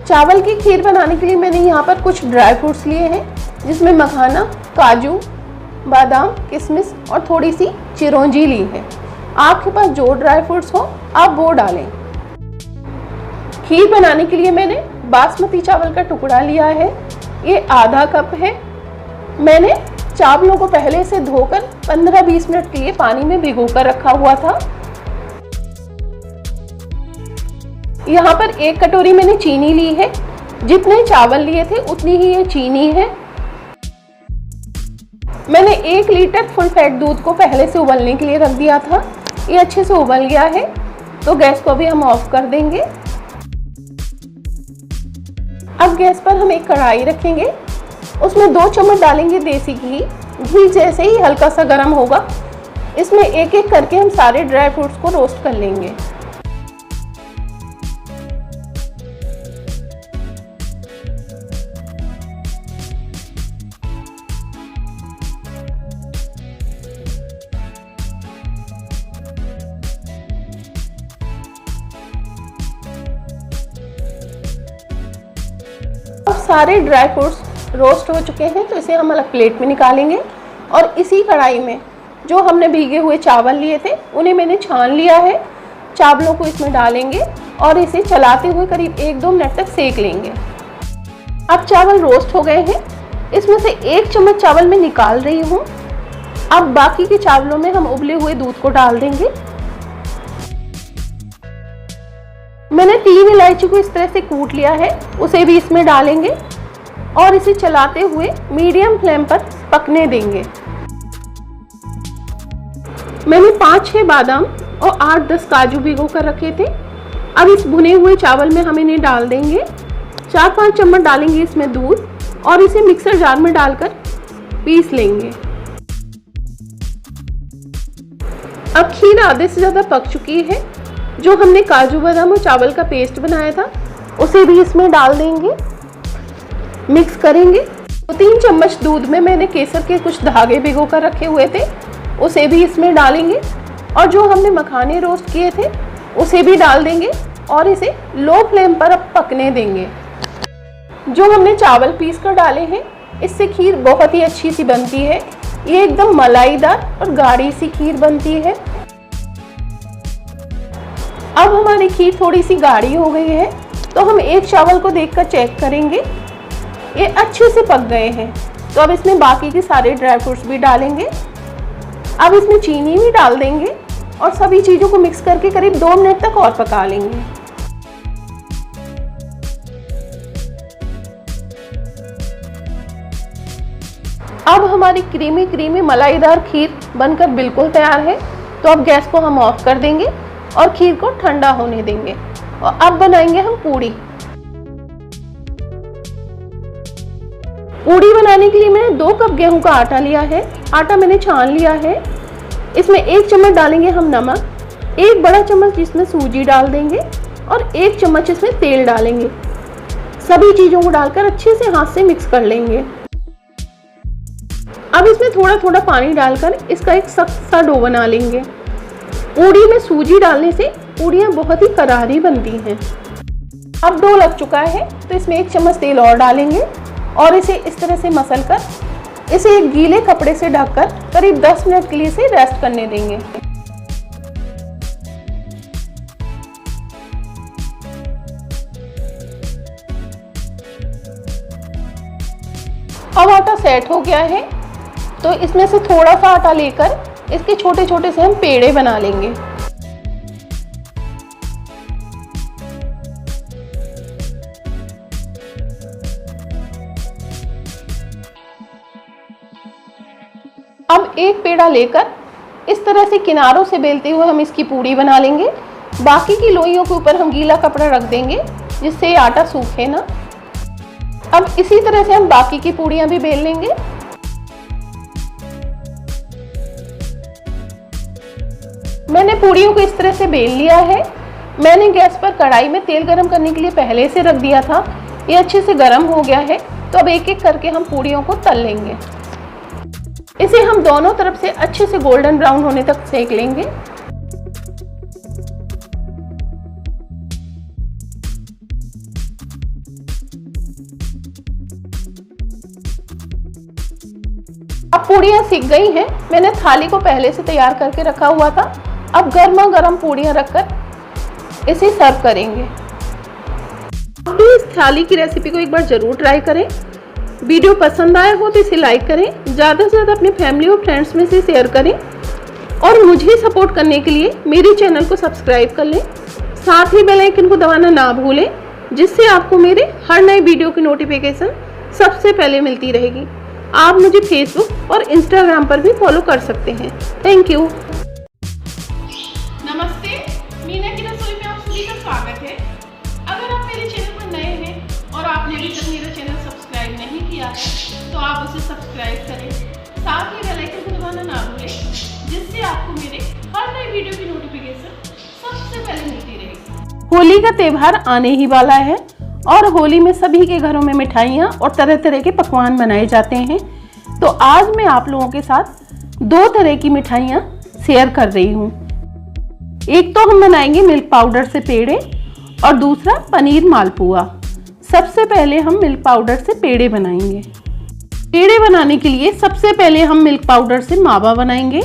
चावल की खीर बनाने के लिए मैंने यहाँ पर कुछ ड्राई फ्रूट्स लिए हैं जिसमें मखाना, काजू, बादाम, किशमिश और थोड़ी सी चिरौंजी ली है। आपके पास जो ड्राई फ्रूट्स हो आप वो डालें। खीर बनाने के लिए मैंने बासमती चावल का टुकड़ा लिया है, ये आधा कप है। मैंने चावलों को पहले से धोकर 15-20 मिनट के लिए पानी में भिगोकर रखा हुआ था। यहाँ पर 1 कटोरी मैंने चीनी ली है। जितने चावल लिए थे उतनी ही ये चीनी है। मैंने 1 लीटर फुल फैट दूध को पहले से उबलने के लिए रख दिया था। ये अच्छे से उबल गया है तो गैस को भी हम ऑफ कर देंगे। अब गैस पर हम एक कढ़ाई रखेंगे, उसमें 2 चम्मच डालेंगे देसी घी। घी जैसे ही हल्का सा गर्म होगा इसमें एक एक करके हम सारे ड्राई फ्रूट्स को रोस्ट कर लेंगे। अब सारे ड्राई फ्रूट्स रोस्ट हो चुके हैं तो इसे हम अलग प्लेट में निकालेंगे। और इसी कढ़ाई में जो हमने भीगे हुए चावल लिए थे उन्हें मैंने छान लिया है। चावलों को इसमें डालेंगे और इसे चलाते हुए करीब 1-2 मिनट तक सेक लेंगे। अब चावल रोस्ट हो गए हैं, इसमें से 1 चम्मच चावल मैं निकाल रही हूँ। अब बाकी के चावलों में हम उबले हुए दूध को डाल देंगे। मैंने 3 इलायची को इस तरह से कूट लिया है, उसे भी इसमें डालेंगे और इसे चलाते हुए मीडियम फ्लेम पर पकने देंगे। मैंने 5-6 बादाम और 8-10 काजू भिगो कर रखे थे। अब इस भुने हुए चावल में हम इन्हें डाल देंगे। 4-5 चम्मच डालेंगे इसमें दूध और इसे मिक्सर जार में डालकर पीस लेंगे। अब खीर आधे से ज़्यादा पक चुकी है। जो हमने काजू बादाम और चावल का पेस्ट बनाया था उसे भी इसमें डाल देंगे, मिक्स करेंगे। 2-3 चम्मच दूध में मैंने केसर के कुछ धागे भिगो कर रखे हुए थे, उसे भी इसमें डालेंगे। और जो हमने मखाने रोस्ट किए थे उसे भी डाल देंगे और इसे लो फ्लेम पर अब पकने देंगे। जो हमने चावल पीस कर डाले हैं इससे खीर बहुत ही अच्छी सी बनती है। ये एकदम मलाईदार और गाढ़ी सी खीर बनती है। अब हमारी खीर थोड़ी सी गाढ़ी हो गई है तो हम एक चावल को देखकर चेक करेंगे, ये अच्छे से पक गए हैं। तो अब इसमें बाकी के सारे ड्राई फ्रूट्स भी डालेंगे। अब इसमें चीनी भी डाल देंगे और सभी चीज़ों को मिक्स करके करीब 2 मिनट तक और पका लेंगे। अब हमारी क्रीमी मलाईदार खीर बनकर बिल्कुल तैयार है। तो अब गैस को हम ऑफ कर देंगे और खीर को ठंडा होने देंगे। और अब बनाएंगे हम पूड़ी। पूड़ी बनाने के लिए मैंने 2 कप गेहूं का आटा लिया है। आटा मैंने छान लिया है। इसमें 1 चम्मच डालेंगे हम नमक, 1 बड़ा चम्मच इसमें सूजी डाल देंगे और 1 चम्मच इसमें तेल डालेंगे। सभी चीज़ों को डालकर अच्छे से हाथ से मिक्स कर लेंगे। अब इसमें थोड़ा थोड़ा पानी डालकर इसका एक सख्त सा डो बना लेंगे। पूड़ी में सूजी डालने से पूड़ियाँ बहुत ही करारी बनती हैं। अब डो लग चुका है तो इसमें 1 चम्मच तेल और डालेंगे और इसे इस तरह से मसल कर इसे एक गीले कपड़े से ढककर करीब 10 मिनट के लिए इसे रेस्ट करने देंगे। अब आटा सेट हो गया है तो इसमें से थोड़ा सा आटा लेकर इसके छोटे छोटे से हम पेड़े बना लेंगे। अब एक पेड़ा लेकर इस तरह से किनारों से बेलते हुए हम इसकी पूड़ी बना लेंगे। बाकी की लोइयों के ऊपर हम गीला कपड़ा रख देंगे जिससे ये आटा सूखे ना। अब इसी तरह से हम बाकी की पूड़ियां भी बेल लेंगे। मैंने पूड़ियों को इस तरह से बेल लिया है। मैंने गैस पर कढ़ाई में तेल गरम करने के लिए पहले से रख दिया था। ये अच्छे से गरम हो गया है। तो अब एक एक करके हम पूड़ियों को तल लेंगे। इसे हम दोनों तरफ से अच्छे से गोल्डन ब्राउन होने तक सेक लेंगे। अब पूड़ियां सिक गई हैं। मैंने थाली को पहले से तैयार करके रखा हुआ था। अब गर्मा गर्म पूड़ियां रखकर इसे सर्व करेंगे। आप भी इस थाली की रेसिपी को एक बार जरूर ट्राई करें। वीडियो पसंद आया हो तो इसे लाइक करें, ज़्यादा से ज़्यादा अपने फैमिली और फ्रेंड्स में से शेयर करें और मुझे सपोर्ट करने के लिए मेरे चैनल को सब्सक्राइब कर लें। साथ ही बेल आइकन को दबाना ना भूलें, जिससे आपको मेरे हर नए वीडियो की नोटिफिकेशन सबसे पहले मिलती रहेगी। आप मुझे फेसबुक और इंस्टाग्राम पर भी फॉलो कर सकते हैं। Thank you. नमस्ते, मीना की रसोई में आप सभी का स्वागत है। अगर आप मेरे चैनल पर नए हैं और आपने अभी तक मेरा चैनल सब्सक्राइब नहीं किया है तो आप उसे सब्सक्राइब करें। साथ ही बेल आइकन को दबाना ना भूलें, जिससे आपको मेरे हर नए वीडियो की नोटिफिकेशन सबसे पहले मिलती रहेगी। होली का त्यौहार आने ही वाला है और होली में सभी के घरों में मिठाइयाँ और तरह तरह के पकवान बनाए जाते हैं। तो आज मैं आप लोगों के साथ दो तरह की मिठाइयाँ शेयर कर रही हूँ। एक तो हम बनाएंगे मिल्क पाउडर से पेड़े और दूसरा पनीर मालपुआ। सबसे पहले हम मिल्क पाउडर से पेड़े बनाएंगे। पेड़े बनाने के लिए सबसे पहले हम मिल्क पाउडर से मावा बनाएंगे।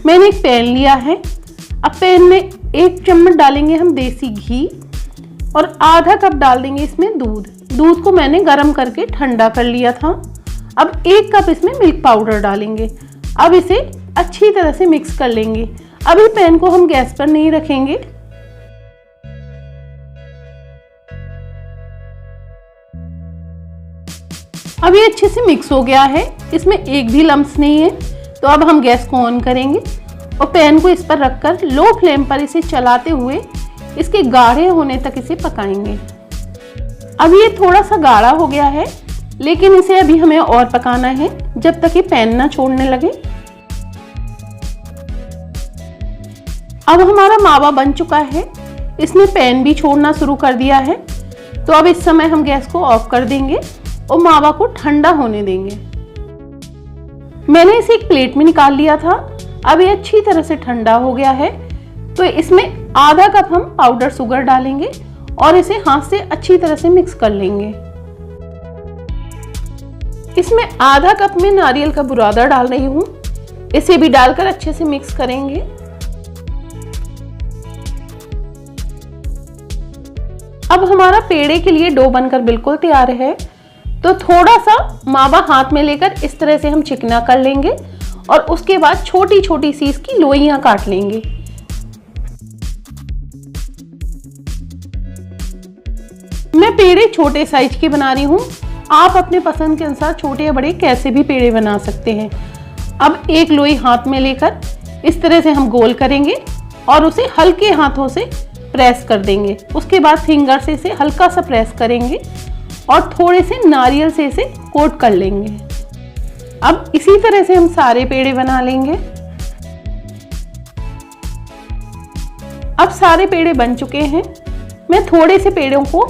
मैंने एक पैन लिया है। अब पैन में 1 चम्मच डालेंगे हम देसी घी और आधा कप डाल देंगे इसमें दूध। दूध को मैंने गर्म करके ठंडा कर लिया था। अब 1 कप इसमें मिल्क पाउडर डालेंगे। अब इसे अच्छी तरह से मिक्स कर लेंगे। अभी पैन को हम गैस पर नहीं रखेंगे। अब ये अच्छे से मिक्स हो गया है, इसमें एक भी लम्स नहीं है। तो अब हम गैस को ऑन करेंगे और पैन को इस पर रखकर लो फ्लेम पर इसे चलाते हुए इसके गाढ़े होने तक इसे पकाएंगे। अब ये थोड़ा सा गाढ़ा हो गया है, लेकिन इसे अभी हमें और पकाना है जब तक ये पैन ना छोड़ने लगे। अब हमारा मावा बन चुका है, इसने पैन भी छोड़ना शुरू कर दिया है। तो अब इस समय हम गैस को ऑफ कर देंगे और मावा को ठंडा होने देंगे। मैंने इसे एक प्लेट में निकाल लिया था। अब ये अच्छी तरह से ठंडा हो गया है। तो इसमें आधा कप हम पाउडर शुगर डालेंगे और इसे हाथ से अच्छी तरह से मिक्स कर लेंगे। इसमें आधा कप में नारियल का बुरादा डाल रही हूँ। इसे भी डालकर अच्छे से मिक्स करेंगे। अब हमारा पेड़े के लिए डो बनकर बिल्कुल तैयार है। तो थोड़ा सा मावा हाथ में लेकर इस तरह से हम चिकना कर लेंगे और उसके बाद छोटी छोटी सी इसकी लोइयां काट लेंगे। मैं पेड़े छोटे साइज के बना रही हूँ। आप अपने पसंद के अनुसार छोटे या बड़े कैसे भी पेड़े बना सकते हैं। अब एक लोई हाथ में लेकर इस तरह से हम गोल करेंगे और उसे हल्के हाथों से प्रेस कर देंगे। उसके बाद फिंगर से इसे हल्का सा प्रेस करेंगे और थोड़े से नारियल से इसे कोट कर लेंगे। अब इसी तरह से हम सारे पेड़े बना लेंगे। अब सारे पेड़े बन चुके हैं। मैं थोड़े से पेड़ों को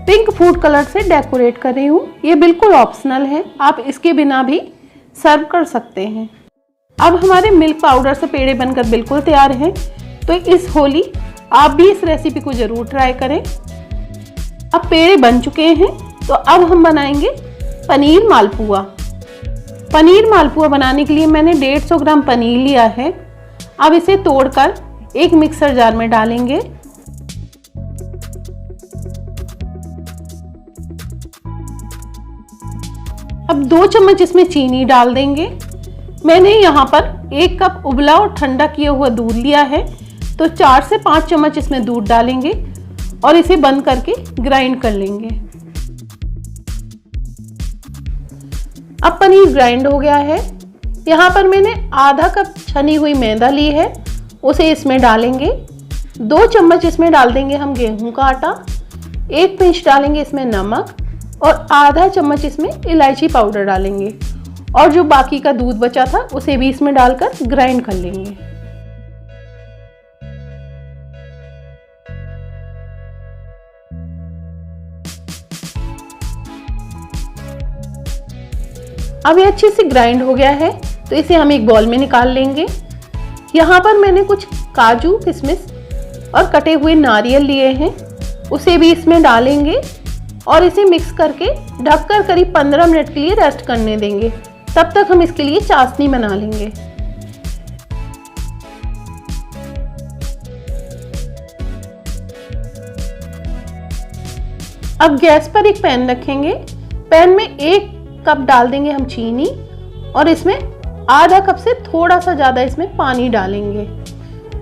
पिंक फूड कलर से डेकोरेट कर रही हूँ। ये बिल्कुल ऑप्शनल है, आप इसके बिना भी सर्व कर सकते हैं। अब हमारे मिल्क पाउडर से पेड़े बनकर बिल्कुल तैयार हैं। तो इस होली आप भी इस रेसिपी को जरूर ट्राई करें। अब पेड़े बन चुके हैं। तो अब हम बनाएंगे पनीर मालपुआ। पनीर मालपुआ बनाने के लिए मैंने 150 ग्राम पनीर लिया है। अब इसे तोड़कर एक मिक्सर जार में डालेंगे। अब 2 चम्मच इसमें चीनी डाल देंगे। मैंने यहाँ पर 1 कप उबला और ठंडा किया हुआ दूध लिया है। तो 4 से 5 चम्मच इसमें दूध डालेंगे और इसे बंद करके ग्राइंड कर लेंगे। अब पनीर ग्राइंड हो गया है। यहाँ पर मैंने आधा कप छनी हुई मैदा ली है, उसे इसमें डालेंगे। 2 चम्मच इसमें डाल देंगे हम गेहूं का आटा। 1 पिंच डालेंगे इसमें नमक और आधा चम्मच इसमें इलायची पाउडर डालेंगे और जो बाकी का दूध बचा था उसे भी इसमें डालकर ग्राइंड कर लेंगे। अब ये अच्छे से ग्राइंड हो गया है तो इसे हम एक बॉल में निकाल लेंगे। यहाँ पर मैंने कुछ काजू, किशमिश और कटे हुए नारियल लिए हैं, उसे भी इसमें डालेंगे और इसे मिक्स करके ढककर करीब 15 मिनट के लिए रेस्ट करने देंगे। तब तक हम इसके लिए चाशनी बना लेंगे। अब गैस पर एक पैन रखेंगे। पैन में 1 कप डाल देंगे हम चीनी और इसमें आधा कप से थोड़ा सा ज़्यादा इसमें पानी डालेंगे।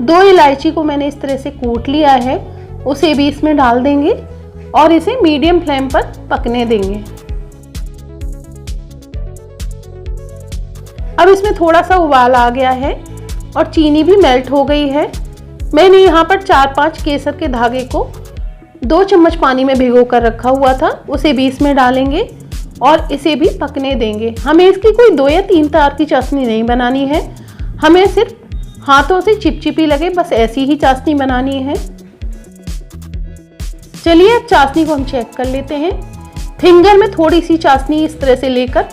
2 इलायची को मैंने इस तरह से कूट लिया है, उसे भी इसमें डाल देंगे और इसे मीडियम फ्लेम पर पकने देंगे। अब इसमें थोड़ा सा उबाल आ गया है और चीनी भी मेल्ट हो गई है। मैंने यहाँ पर 4-5 केसर के धागे को 2 चम्मच पानी में भिगो कर रखा हुआ था, उसे भी इसमें डालेंगे और इसे भी पकने देंगे। हमें इसकी कोई 2 या 3 तार की चाशनी नहीं बनानी है, हमें सिर्फ हाथों से चिपचिपी लगे बस ऐसी ही चाशनी बनानी है। चलिए अब चाशनी को हम चेक कर लेते हैं। फिंगर में थोड़ी सी चाशनी इस तरह से लेकर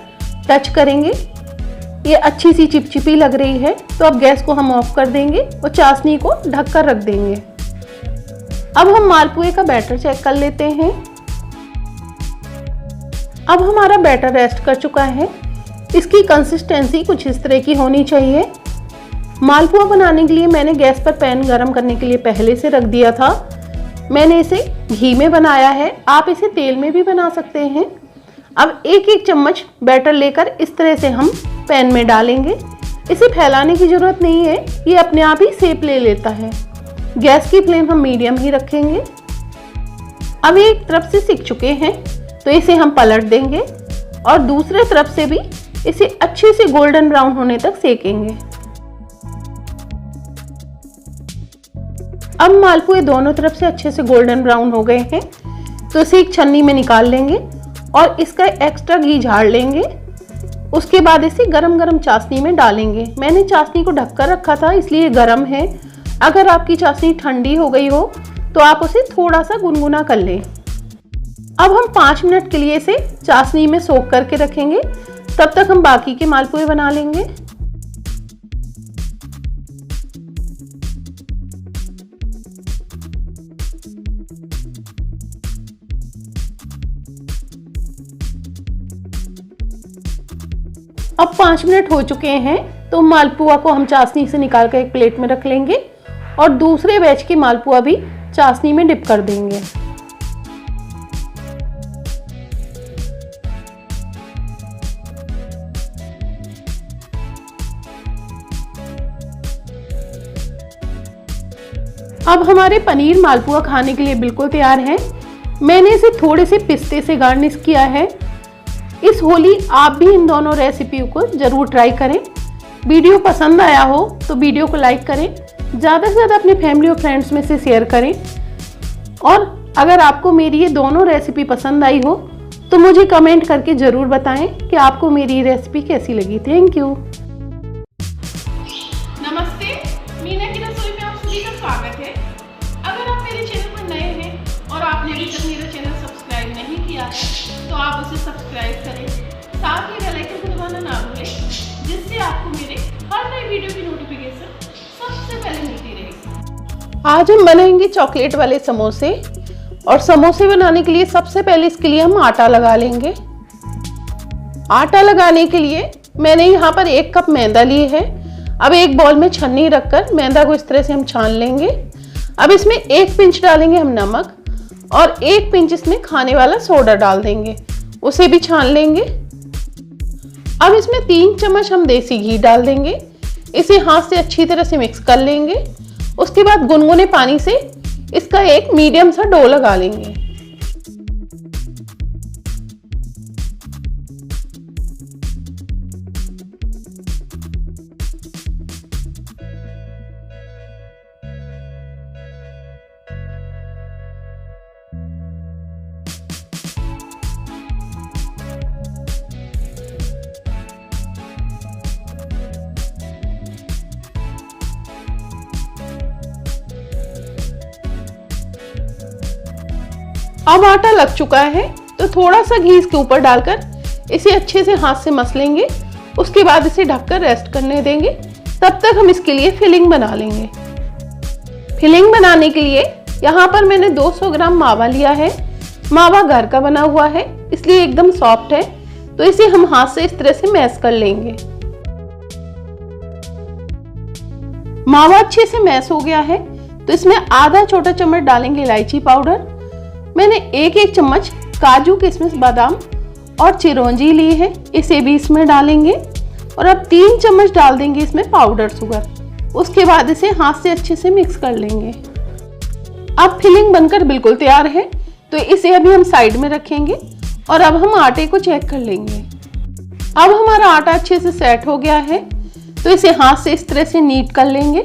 टच करेंगे, ये अच्छी सी चिपचिपी लग रही है तो अब गैस को हम ऑफ कर देंगे और चाशनी को ढक कर रख देंगे। अब हम मालपुए का बैटर चेक कर लेते हैं। अब हमारा बैटर रेस्ट कर चुका है। इसकी कंसिस्टेंसी कुछ इस तरह की होनी चाहिए। मालपुआ बनाने के लिए मैंने गैस पर पैन गरम करने के लिए पहले से रख दिया था। मैंने इसे घी में बनाया है, आप इसे तेल में भी बना सकते हैं। अब 1-1 चम्मच बैटर लेकर इस तरह से हम पैन में डालेंगे। इसे फैलाने की जरूरत नहीं है, ये अपने आप ही शेप ले लेता है। गैस की फ्लेम हम मीडियम ही रखेंगे। अब एक तरफ से सिक चुके हैं तो इसे हम पलट देंगे और दूसरे तरफ से भी इसे अच्छे से गोल्डन ब्राउन होने तक सेकेंगे। अब मालपुए दोनों तरफ से अच्छे से गोल्डन ब्राउन हो गए हैं तो इसे एक छन्नी में निकाल लेंगे और इसका एक्स्ट्रा घी झाड़ लेंगे। उसके बाद इसे गरम गरम चाशनी में डालेंगे। मैंने चाशनी को ढककर रखा था इसलिए गरम है। अगर आपकी चाशनी ठंडी हो गई हो तो आप उसे थोड़ा सा गुनगुना कर लें। अब हम 5 मिनट के लिए इसे चाशनी में सोख करके रखेंगे, तब तक हम बाकी के मालपुए बना लेंगे। अब 5 मिनट हो चुके हैं तो मालपुआ को हम चाशनी से निकाल कर एक प्लेट में रख लेंगे और दूसरे बैच के मालपुआ भी चाशनी में डिप कर देंगे। अब हमारे पनीर मालपुआ खाने के लिए बिल्कुल तैयार है। मैंने इसे थोड़े से पिस्ते से गार्निश किया है। इस होली आप भी इन दोनों रेसिपियों को जरूर ट्राई करें। वीडियो पसंद आया हो तो वीडियो को लाइक करें, ज़्यादा से ज़्यादा अपने फैमिली और फ्रेंड्स में से शेयर करें। और अगर आपको मेरी ये दोनों रेसिपी पसंद आई हो तो मुझे कमेंट करके ज़रूर बताएं कि आपको मेरी रेसिपी कैसी लगी। Thank you. नमस्ते, मीना की रसोई में आप सभी का स्वागत है। अगर आप मेरे चैनल पर नए हैं और आपने अभी तक मेरा चैनल सब्सक्राइब नहीं किया है तो आप उसे सब्सक्राइब करें, साथ ही बेल आइकन को दबाना ना भूलें, जिससे आपको मेरे हर नई वीडियो की नोटिफिकेशन सबसे पहले मिलती रहेगी। आज हम बनाएंगे चॉकलेट वाले समोसे और समोसे बनाने के लिए सबसे पहले इसके लिए हम आटा लगा लेंगे। आटा लगाने के लिए मैंने यहाँ पर 1 कप मैदा लिए है। अब एक बॉल में छन्नी रखकर मैदा को इस तरह से हम छान लेंगे। अब इसमें 1 पिंच डालेंगे हम नमक और 1 पिंच इसमें खाने वाला सोडा डाल देंगे, उसे भी छान लेंगे। अब इसमें 3 चम्मच हम देसी घी डाल देंगे, इसे हाथ से अच्छी तरह से मिक्स कर लेंगे। उसके बाद गुनगुने पानी से इसका एक मीडियम सा डो लगा लेंगे। अब आटा लग चुका है तो थोड़ा सा घी इसके ऊपर डालकर इसे अच्छे से हाथ से मस लेंगे। उसके बाद इसे ढककर रेस्ट करने देंगे। तब तक हम इसके लिए फिलिंग बना लेंगे। फिलिंग बनाने के लिए यहाँ पर मैंने 200 ग्राम मावा लिया है। मावा घर का बना हुआ है इसलिए एकदम सॉफ्ट है, तो इसे हम हाथ से इस तरह से मैश कर लेंगे। मावा अच्छे से मैश हो गया है तो इसमें आधा छोटा चम्मच डालेंगे इलायची पाउडर। मैंने एक चम्मच काजू किशमिश बादाम और चिरौंजी ली है, इसे भी इसमें डालेंगे। और अब 3 चम्मच डाल देंगे इसमें पाउडर शुगर। उसके बाद इसे हाथ से अच्छे से मिक्स कर लेंगे। अब फिलिंग बनकर बिल्कुल तैयार है तो इसे अभी हम साइड में रखेंगे और अब हम आटे को चेक कर लेंगे। अब हमारा आटा अच्छे से सेट हो गया है तो इसे हाथ से इस तरह से नीट कर लेंगे।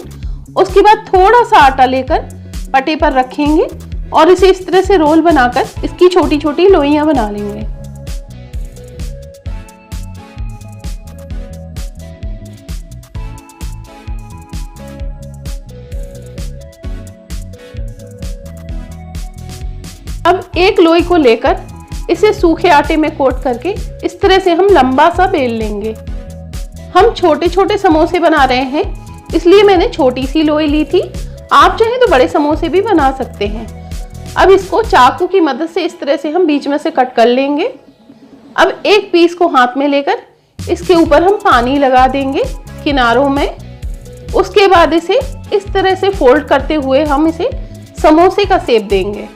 उसके बाद थोड़ा सा आटा लेकर पटे पर रखेंगे और इसे इस तरह से रोल बनाकर इसकी छोटी छोटी लोइयां बना लेंगे। अब एक लोई को लेकर इसे सूखे आटे में कोट करके इस तरह से हम लंबा सा बेल लेंगे। हम छोटे छोटे समोसे बना रहे हैं इसलिए मैंने छोटी सी लोई ली थी। आप चाहें तो बड़े समोसे भी बना सकते हैं। अब इसको चाकू की मदद से इस तरह से हम बीच में से कट कर लेंगे। अब एक पीस को हाथ में लेकर इसके ऊपर हम पानी लगा देंगे किनारों में। उसके बाद इसे इस तरह से फोल्ड करते हुए हम इसे समोसे का शेप देंगे।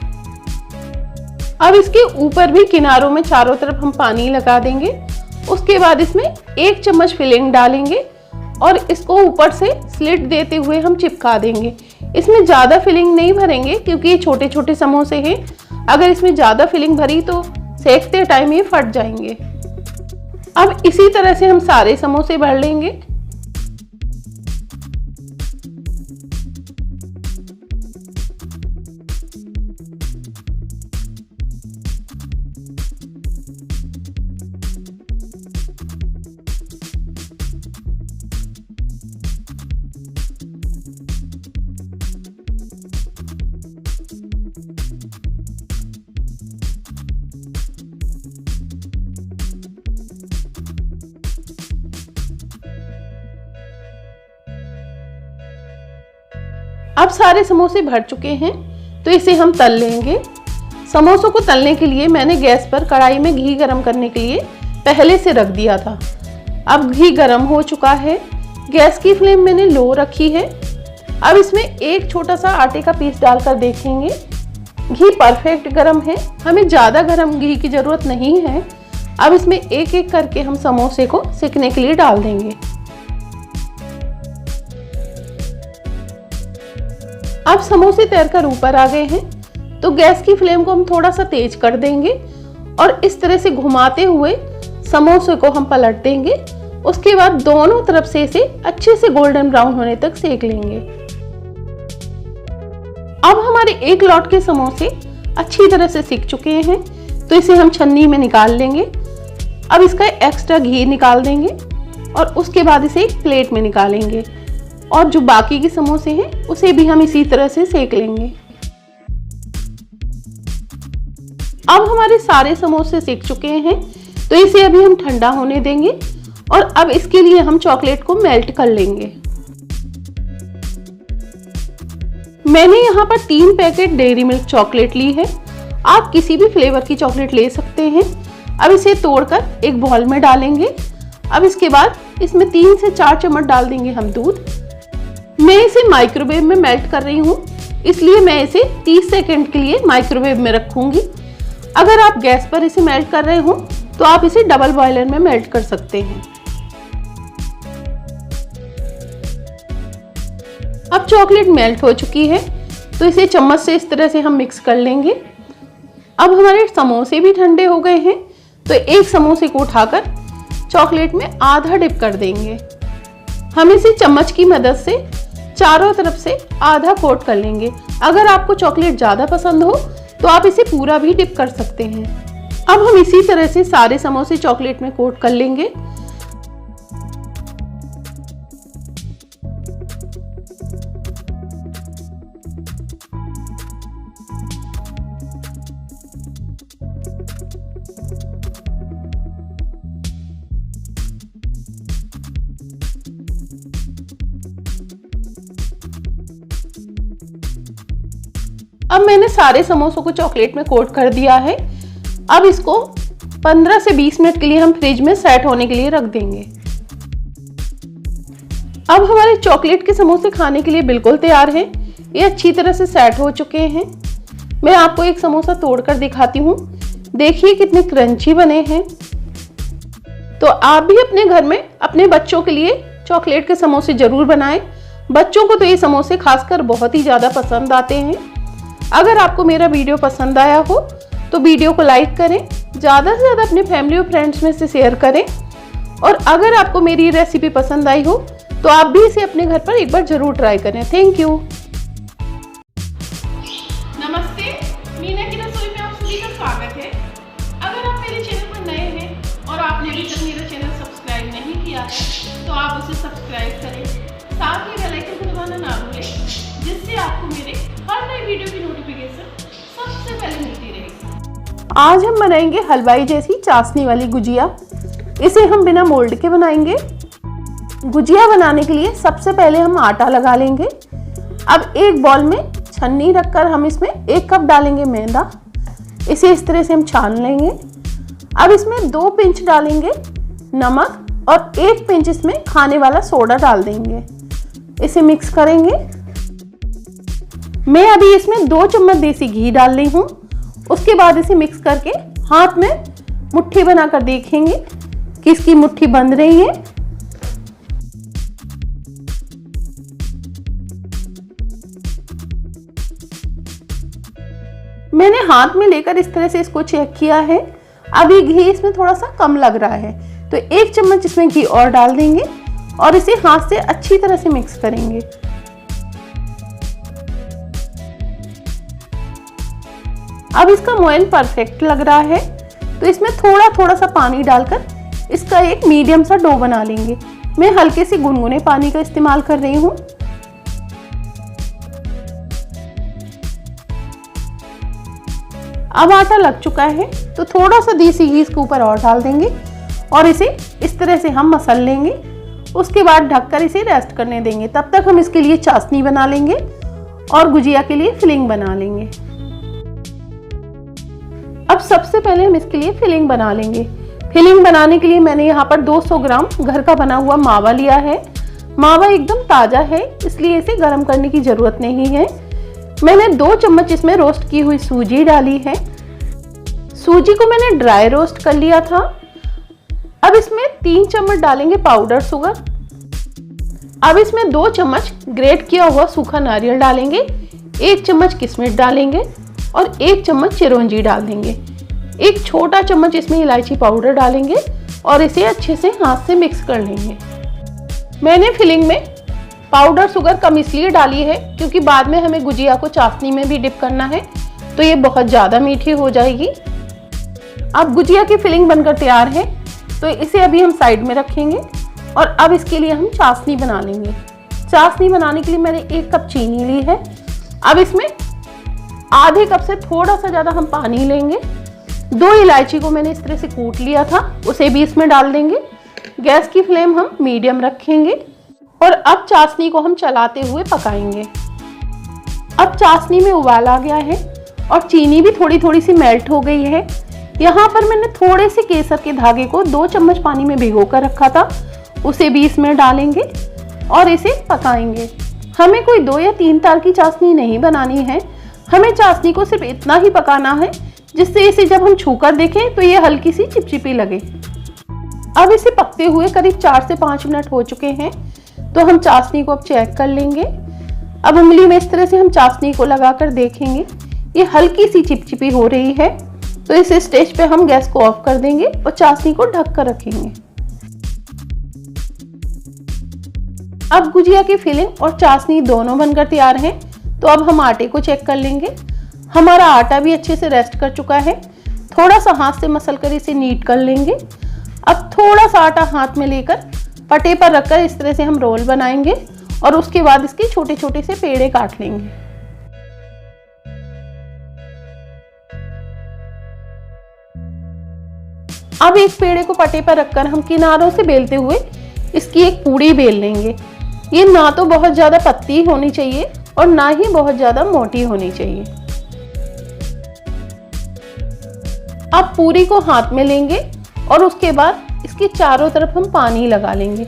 अब इसके ऊपर भी किनारों में चारों तरफ हम पानी लगा देंगे। उसके बाद इसमें 1 चम्मच फिलिंग डालेंगे और इसको ऊपर से स्लिट देते हुए हम चिपका देंगे। इसमें ज़्यादा फिलिंग नहीं भरेंगे क्योंकि ये छोटे छोटे समोसे हैं। अगर इसमें ज़्यादा फिलिंग भरी तो सेकते टाइम ये फट जाएंगे। अब इसी तरह से हम सारे समोसे भर लेंगे। अब सारे समोसे भर चुके हैं तो इसे हम तल लेंगे। समोसों को तलने के लिए मैंने गैस पर कढ़ाई में घी गरम करने के लिए पहले से रख दिया था। अब घी गरम हो चुका है। गैस की फ्लेम मैंने लो रखी है। अब इसमें एक छोटा सा आटे का पीस डालकर देखेंगे। घी परफेक्ट गरम है, हमें ज़्यादा गरम घी की ज़रूरत नहीं है। अब इसमें एक एक करके हम समोसे को सेकने के लिए डाल देंगे। अब समोसे तैरकर ऊपर आ गए हैं तो गैस की फ्लेम को हम थोड़ा सा तेज कर देंगे और इस तरह से घुमाते हुए समोसे को हम पलट देंगे। उसके बाद दोनों तरफ से इसे अच्छे से गोल्डन ब्राउन होने तक सेक लेंगे। अब हमारे एक लॉट के समोसे अच्छी तरह से सिक चुके हैं तो इसे हम छन्नी में निकाल लेंगे। अब इसका एक्स्ट्रा घी निकाल देंगे और उसके बाद इसे एक प्लेट में निकालेंगे और जो बाकी के समोसे हैं उसे भी हम इसी तरह से सेक लेंगे। अब हमारे सारे समोसे सेक चुके हैं तो इसे अभी हम ठंडा होने देंगे और अब इसके लिए हम चॉकलेट को मेल्ट कर लेंगे। मैंने यहाँ पर 3 पैकेट डेयरी मिल्क चॉकलेट ली है। आप किसी भी फ्लेवर की चॉकलेट ले सकते हैं। अब इसे तोड़कर एक बॉल में डालेंगे। अब इसके बाद इसमें 3 से 4 चम्मच डाल देंगे हम दूध। मैं इसे माइक्रोवेव में मेल्ट कर रही हूँ इसलिए मैं इसे 30 सेकंड के लिए माइक्रोवेव में रखूंगी। अगर आप गैस पर इसे मेल्ट कर रहे हो तो आप इसे डबल बॉयलर में मेल्ट कर सकते हैं। अब चॉकलेट मेल्ट हो चुकी है तो इसे चम्मच से इस तरह से हम मिक्स कर लेंगे। अब हमारे समोसे भी ठंडे हो गए हैं तो एक समोसे को उठाकर चॉकलेट में आधा डिप कर देंगे। हम इसे चम्मच की मदद से चारों तरफ से आधा कोट कर लेंगे। अगर आपको चॉकलेट ज़्यादा पसंद हो तो आप इसे पूरा भी डिप कर सकते हैं। अब हम इसी तरह से सारे समोसे चॉकलेट में कोट कर लेंगे। अब मैंने सारे समोसों को चॉकलेट में कोट कर दिया है। अब इसको 15 से 20 मिनट के लिए हम फ्रिज में सेट होने के लिए रख देंगे। अब हमारे चॉकलेट के समोसे खाने के लिए बिल्कुल तैयार हैं। ये अच्छी तरह से सेट हो चुके हैं। मैं आपको एक समोसा तोड़कर दिखाती हूँ। देखिए कितने क्रंची बने हैं। तो आप भी अपने घर में अपने बच्चों के लिए चॉकलेट के समोसे जरूर बनाएं। बच्चों को तो ये समोसे खासकर बहुत ही ज़्यादा पसंद आते हैं। अगर आपको मेरा वीडियो पसंद आया हो तो वीडियो को लाइक करें, ज़्यादा से ज़्यादा अपने फैमिली और फ्रेंड्स में से शेयर करें। और अगर आपको मेरी रेसिपी पसंद आई हो तो आप भी इसे अपने घर पर एक बार जरूर ट्राई करें। Thank you. नमस्ते, मीना की रसोई में आप सभी का स्वागत है। अगर आप मेरे चैनल पर नए हैं और आपने अभी तक मेरा चैनल सब्सक्राइब नहीं किया है तो आप उसे सब्सक्राइब करें, साथ ही बेल आइकन को दबाना ना भूलें, जिससे आपको मेरे हर नई वीडियो की नोटिफिकेशन सबसे पहले मिलती रहेगी। आज हम बनाएंगे हलवाई जैसी चाशनी वाली गुजिया। इसे हम बिना मोल्ड के बनाएंगे। गुजिया बनाने के लिए सबसे पहले हम आटा लगा लेंगे। अब एक बॉल में छन्नी रखकर हम इसमें 1 कप डालेंगे मैदा। इसे इस तरह से हम छान लेंगे। अब इसमें 2 पिंच डालेंगे नमक और 1 पिंच इसमें खाने वाला सोडा डाल देंगे। इसे मिक्स करेंगे। मैं अभी इसमें 2 चम्मच देसी घी डाल रही हूँ। उसके बाद इसे मिक्स करके हाथ में मुट्ठी बनाकर देखेंगे कि इसकी मुट्ठी बंध रही है। मैंने हाथ में लेकर इस तरह से इसको चेक किया है। अभी घी इसमें थोड़ा सा कम लग रहा है तो 1 चम्मच इसमें घी और डाल देंगे और इसे हाथ से अच्छी तरह से मिक्स करेंगे। अब इसका मोयन परफेक्ट लग रहा है तो इसमें थोड़ा थोड़ा सा पानी डालकर इसका एक मीडियम सा डो बना लेंगे। मैं हल्के से गुनगुने पानी का इस्तेमाल कर रही हूँ। अब आटा लग चुका है तो थोड़ा सा देसी घी इसके ऊपर और डाल देंगे और इसे इस तरह से हम मसल लेंगे। उसके बाद ढककर इसे रेस्ट करने देंगे। तब तक हम इसके लिए चाशनी बना लेंगे और गुजिया के लिए फिलिंग बना लेंगे। अब सबसे पहले हम इसके लिए फिलिंग बना लेंगे। फिलिंग बनाने के लिए मैंने यहाँ पर 200 ग्राम घर का बना हुआ मावा लिया है। मावा एकदम ताज़ा है इसलिए इसे गर्म करने की ज़रूरत नहीं है। मैंने 2 चम्मच इसमें रोस्ट की हुई सूजी डाली है। सूजी को मैंने ड्राई रोस्ट कर लिया था। अब इसमें 3 चम्मच डालेंगे पाउडर शुगर। अब इसमें 2 चम्मच ग्रेट किया हुआ सूखा नारियल डालेंगे, 1 चम्मच किशमिश डालेंगे और 1 चम्मच चिरौंजी डाल देंगे। 1 छोटा चम्मच इसमें इलायची पाउडर डालेंगे और इसे अच्छे से हाथ से मिक्स कर लेंगे। मैंने फिलिंग में पाउडर शुगर कम इसलिए डाली है क्योंकि बाद में हमें गुजिया को चाशनी में भी डिप करना है तो ये बहुत ज़्यादा मीठी हो जाएगी। अब गुजिया की फिलिंग बनकर तैयार है तो इसे अभी हम साइड में रखेंगे और अब इसके लिए हम चाशनी बना लेंगे। चाशनी बनाने के लिए मैंने 1 कप चीनी ली है। अब इसमें आधे कप से थोड़ा सा ज़्यादा हम पानी लेंगे। 2 इलायची को मैंने इस तरह से कूट लिया था, उसे भी इसमें डाल देंगे। गैस की फ्लेम हम मीडियम रखेंगे और अब चाशनी को हम चलाते हुए पकाएंगे। अब चाशनी में उबाल आ गया है और चीनी भी थोड़ी थोड़ी सी मेल्ट हो गई है। यहाँ पर मैंने थोड़े से केसर के धागे को 2 चम्मच पानी में भिगो कर रखा था, उसे भी इसमें डालेंगे और इसे पकाएंगे। हमें कोई 2 या 3 तार की चाशनी नहीं बनानी है। हमें चाशनी को सिर्फ इतना ही पकाना है जिससे इसे जब हम छूकर देखें तो ये हल्की सी चिपचिपी लगे। अब इसे पकते हुए करीब 4 से 5 मिनट हो चुके हैं तो हम चाशनी को अब चेक कर लेंगे। अब उंगली में इस तरह से हम चाशनी को लगाकर देखेंगे, ये हल्की सी चिपचिपी हो रही है तो इस स्टेज पे हम गैस को ऑफ कर देंगे और चाशनी को ढक कर रखेंगे। अब गुजिया की फिलिंग और चाशनी दोनों बनकर तैयार हैं तो अब हम आटे को चेक कर लेंगे। हमारा आटा भी अच्छे से रेस्ट कर चुका है। थोड़ा सा हाथ से मसल कर इसे नीट कर लेंगे। अब थोड़ा सा आटा हाथ में लेकर पटे पर रखकर इस तरह से हम रोल बनाएंगे और उसके बाद इसके छोटे छोटे से पेड़े काट लेंगे। अब एक पेड़े को पटे पर रखकर हम किनारों से बेलते हुए इसकी एक पूड़ी बेल लेंगे। ये ना तो बहुत ज़्यादा पतली होनी चाहिए और ना ही बहुत ज़्यादा मोटी होनी चाहिए। अब पूरी को हाथ में लेंगे और उसके बाद इसके चारों तरफ हम पानी लगा लेंगे।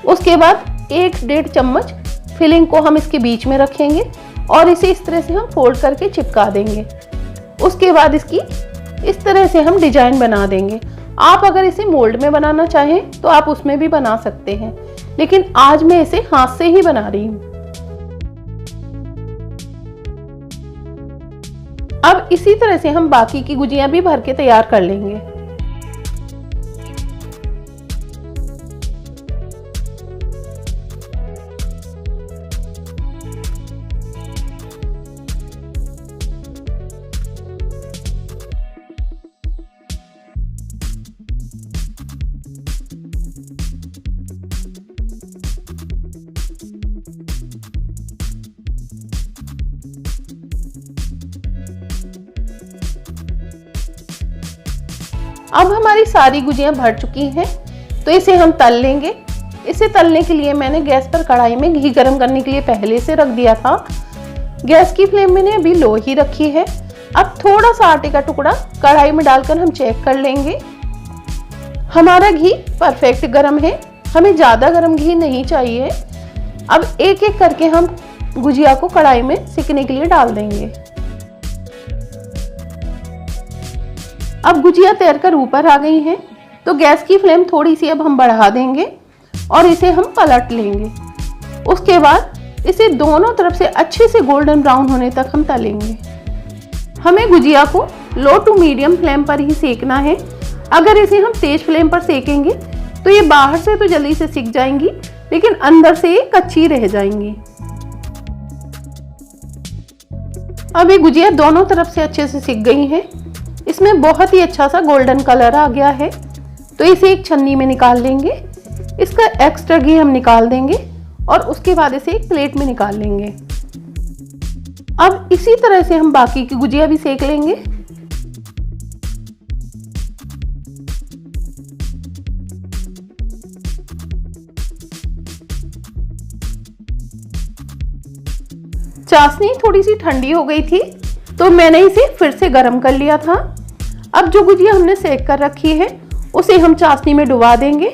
उसके बाद 1-1.5 चम्मच फिलिंग को हम इसके बीच में रखेंगे और इसे इस तरह से हम फोल्ड करके चिपका देंगे। उसके बाद इसकी इस तरह से हम डिजाइन बना देंगे। आप अगर इसे मोल्ड में बनाना चाहें तो आप उसमें भी बना सकते हैं, लेकिन आज मैं इसे हाथ से ही बना रही हूँ। अब इसी तरह से हम बाकी की गुजियां भी भर के तैयार कर लेंगे। अब हमारी सारी गुजियां भर चुकी हैं, तो इसे हम तल लेंगे। इसे तलने के लिए मैंने गैस पर कढ़ाई में घी गर्म करने के लिए पहले से रख दिया था। गैस की फ्लेम मैंने अभी लो ही रखी है। अब थोड़ा सा आटे का टुकड़ा कढ़ाई में डालकर हम चेक कर लेंगे। हमारा घी परफेक्ट गर्म है, हमें ज़्यादा गर्म घी नहीं चाहिए। अब एक एक करके हम गुजिया को कढ़ाई में सिकने के लिए डाल देंगे। अब गुजिया तैर कर ऊपर आ गई हैं, तो गैस की फ्लेम थोड़ी सी अब हम बढ़ा देंगे और इसे हम पलट लेंगे। उसके बाद इसे दोनों तरफ से अच्छे से गोल्डन ब्राउन होने तक हम तलेंगे। हमें गुजिया को लो टू मीडियम फ्लेम पर ही सेकना है। अगर इसे हम तेज फ्लेम पर सेकेंगे तो ये बाहर से तो जल्दी से सिक जाएंगी, लेकिन अंदर से ये कच्ची रह जाएंगी। अब ये गुजिया दोनों तरफ से अच्छे से सिक गई हैं। इसमें बहुत ही अच्छा सा गोल्डन कलर आ गया है, तो इसे एक छन्नी में निकाल लेंगे। इसका एक्स्ट्रा घी हम निकाल देंगे और उसके बाद इसे एक प्लेट में निकाल लेंगे। अब इसी तरह से हम बाकी की गुजिया भी सेक लेंगे। चाशनी थोड़ी सी ठंडी हो गई थी, तो मैंने इसे फिर से गर्म कर लिया था। अब जो गुजिया हमने सेक कर रखी है उसे हम चाशनी में डुबा देंगे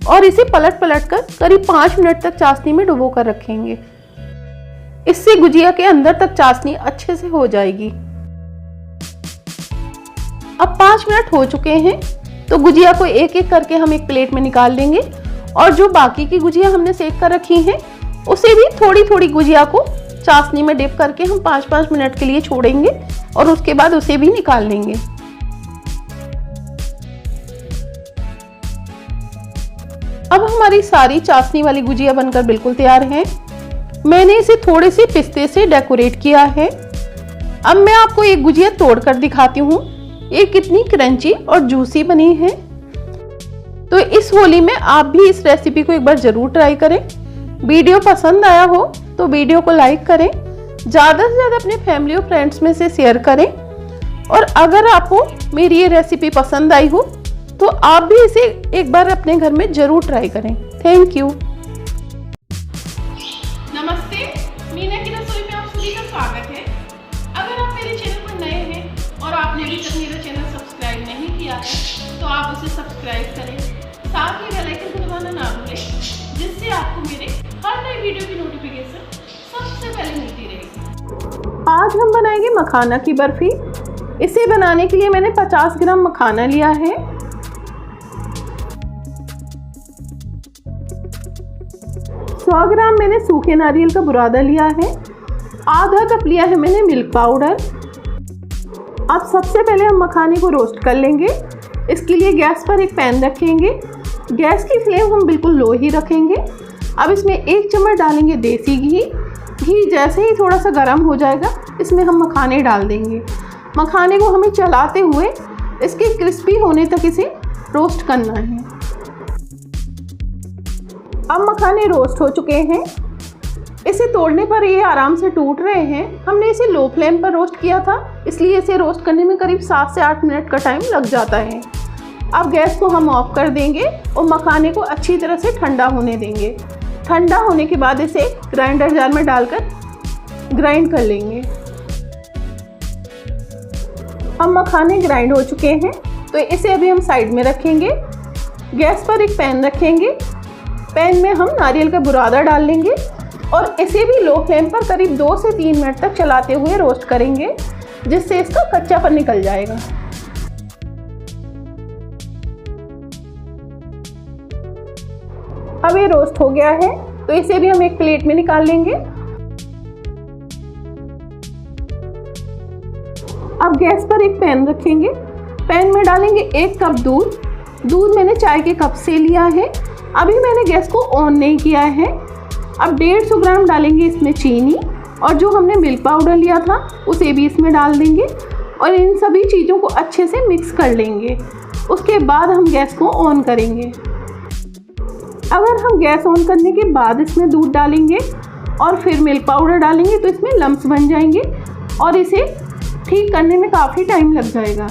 और इसे पलट पलट कर करीब 5 मिनट तक चाशनी में डुबो कर रखेंगे। इससे गुजिया के अंदर तक चाशनी अच्छे से हो जाएगी। अब 5 मिनट हो चुके हैं, तो गुजिया को एक एक करके हम एक प्लेट में निकाल लेंगे और जो बाकी की गुजिया हमने सेक कर रखी हैं उसे भी थोड़ी थोड़ी गुजिया को चाशनी में डिप करके हम 5-5 मिनट के लिए छोड़ेंगे और उसके बाद उसे भी निकाल लेंगे। अब हमारी सारी चाशनी वाली गुजिया बनकर बिल्कुल तैयार हैं। मैंने इसे थोड़े से पिस्ते से डेकोरेट किया है। अब मैं आपको एक गुजिया तोड़कर दिखाती हूँ, ये कितनी क्रंची और जूसी बनी है। तो इस होली में आप भी इस रेसिपी को एक बार जरूर ट्राई करें। वीडियो पसंद आया हो तो वीडियो को लाइक करें, ज़्यादा से ज़्यादा अपने फैमिली और फ्रेंड्स में से शेयर करें। और अगर आपको मेरी ये रेसिपी पसंद आई हो तो आप भी इसे एक बार अपने घर में जरूर ट्राई करें। Thank you. नमस्ते, मीना की रसोई में आप सभी का स्वागत है। अगर आप मेरे चैनल पर नए हैं और आपने अभी तक मेरा चैनल सब्सक्राइब नहीं किया है तो आप उसे सब्सक्राइब करें, साथ ही बेल आइकन को दबाना ना भूलें, जिससे आपको मेरे हर नई वीडियो की नोटिफिकेशन सबसे पहले मिलती रहेगी। आज हम बनाएंगे मखाना की बर्फी। इसे बनाने के लिए मैंने 50 ग्राम मखाना लिया है। 100 ग्राम मैंने सूखे नारियल का बुरादा लिया है। आधा कप लिया है मैंने मिल्क पाउडर। अब सबसे पहले हम मखाने को रोस्ट कर लेंगे। इसके लिए गैस पर एक पैन रखेंगे। गैस की फ्लेम हम बिल्कुल लो ही रखेंगे। अब इसमें 1 चम्मच डालेंगे देसी घी। घी जैसे ही थोड़ा सा गर्म हो जाएगा, इसमें हम मखाने डाल देंगे। मखाने को हमें चलाते हुए इसके क्रिस्पी होने तक इसे रोस्ट करना है। अब मखाने रोस्ट हो चुके हैं। इसे तोड़ने पर ये आराम से टूट रहे हैं। हमने इसे लो फ्लेम पर रोस्ट किया था, इसलिए इसे रोस्ट करने में करीब 7 से 8 मिनट का टाइम लग जाता है। अब गैस को हम ऑफ कर देंगे और मखाने को अच्छी तरह से ठंडा होने देंगे। ठंडा होने के बाद इसे ग्राइंडर जार में डालकर ग्राइंड कर लेंगे। हम मखाने ग्राइंड हो चुके हैं, तो इसे अभी हम साइड में रखेंगे। गैस पर एक पैन रखेंगे। पैन में हम नारियल का बुरादा डाल लेंगे और इसे भी लो फ्लेम पर करीब 2 से 3 मिनट तक चलाते हुए रोस्ट करेंगे, जिससे इसका कच्चापन निकल जाएगा। अब ये रोस्ट हो गया है, तो इसे भी हम एक प्लेट में निकाल लेंगे। अब गैस पर एक पैन रखेंगे। पैन में डालेंगे 1 कप दूध। दूध मैंने चाय के कप से लिया है। अभी मैंने गैस को ऑन नहीं किया है। अब 150 ग्राम डालेंगे इसमें चीनी, और जो हमने मिल्क पाउडर लिया था उसे भी इसमें डाल देंगे और इन सभी चीज़ों को अच्छे से मिक्स कर लेंगे। उसके बाद हम गैस को ऑन करेंगे। अगर हम गैस ऑन करने के बाद इसमें दूध डालेंगे और फिर मिल्क पाउडर डालेंगे तो इसमें लम्प्स बन जाएंगे और इसे ठीक करने में काफ़ी टाइम लग जाएगा।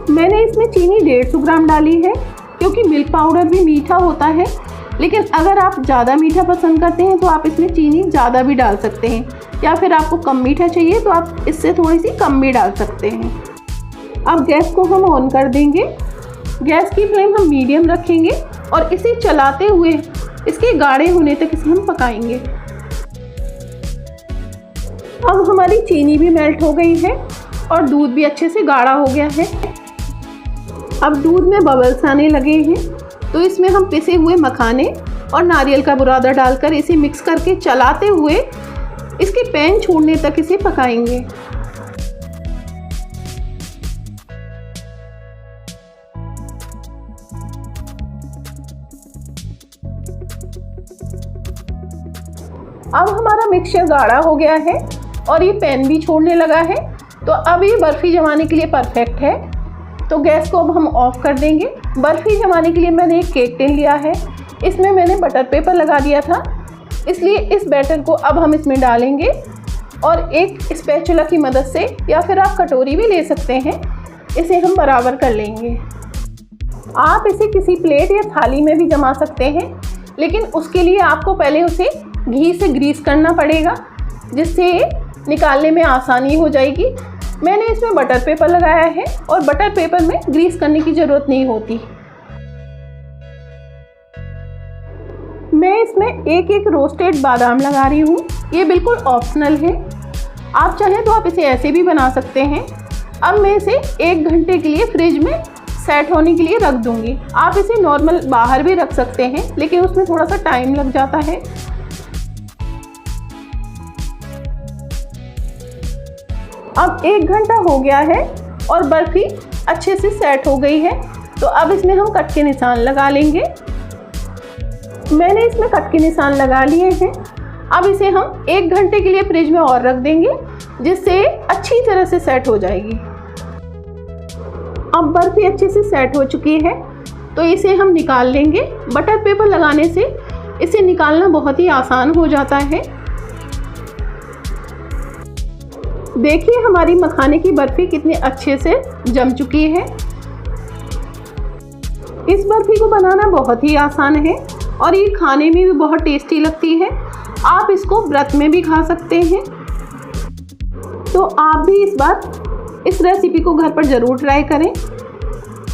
मैंने इसमें चीनी 150 ग्राम डाली है, क्योंकि मिल्क पाउडर भी मीठा होता है, लेकिन अगर आप ज़्यादा मीठा पसंद करते हैं तो आप इसमें चीनी ज़्यादा भी डाल सकते हैं, या फिर आपको कम मीठा चाहिए तो आप इससे थोड़ी सी कम भी डाल सकते हैं। अब गैस को हम ऑन कर देंगे। गैस की फ्लेम हम मीडियम रखेंगे और इसे चलाते हुए इसके गाढ़े होने तक इसे हम पकाएंगे। अब हमारी चीनी भी मेल्ट हो गई है और दूध भी अच्छे से गाढ़ा हो गया है। अब दूध में बबल्स आने लगे हैं, तो इसमें हम पिसे हुए मखाने और नारियल का बुरादा डालकर इसे मिक्स करके चलाते हुए इसके पैन छोड़ने तक इसे पकाएंगे। अब हमारा मिक्सचर गाढ़ा हो गया है और ये पैन भी छोड़ने लगा है, तो अब ये बर्फ़ी जमाने के लिए परफेक्ट है। तो गैस को अब हम ऑफ़ कर देंगे। बर्फ़ी जमाने के लिए मैंने एक केक टिन लिया है। इसमें मैंने बटर पेपर लगा दिया था, इसलिए इस बैटर को अब हम इसमें डालेंगे और एक स्पैचुला की मदद से, या फिर आप कटोरी भी ले सकते हैं, इसे हम बराबर कर लेंगे। आप इसे किसी प्लेट या थाली में भी जमा सकते हैं, लेकिन उसके लिए आपको पहले उसे घी से ग्रीस करना पड़ेगा, जिससे निकालने में आसानी हो जाएगी। मैंने इसमें बटर पेपर लगाया है और बटर पेपर में ग्रीस करने की ज़रूरत नहीं होती। मैं इसमें एक रोस्टेड बादाम लगा रही हूँ। ये बिल्कुल ऑप्शनल है, आप चाहें तो आप इसे ऐसे भी बना सकते हैं। अब मैं इसे 1 घंटे के लिए फ्रिज में सेट होने के लिए रख दूँगी। आप इसे नॉर्मल बाहर भी रख सकते हैं, लेकिन उसमें थोड़ा सा टाइम लग जाता है। अब 1 घंटा हो गया है और बर्फ़ी अच्छे से सेट हो गई है, तो अब इसमें हम कट के निशान लगा लेंगे। मैंने इसमें कट के निशान लगा लिए हैं। अब इसे हम 1 घंटे के लिए फ्रिज में और रख देंगे, जिससे अच्छी तरह से सेट हो जाएगी। अब बर्फ़ी अच्छे से सेट हो चुकी है, तो इसे हम निकाल लेंगे। बटर पेपर लगाने से इसे निकालना बहुत ही आसान हो जाता है। देखिए हमारी मखाने की बर्फ़ी कितनी अच्छे से जम चुकी है। इस बर्फ़ी को बनाना बहुत ही आसान है और ये खाने में भी बहुत टेस्टी लगती है। आप इसको व्रत में भी खा सकते हैं। तो आप भी इस बार इस रेसिपी को घर पर ज़रूर ट्राई करें।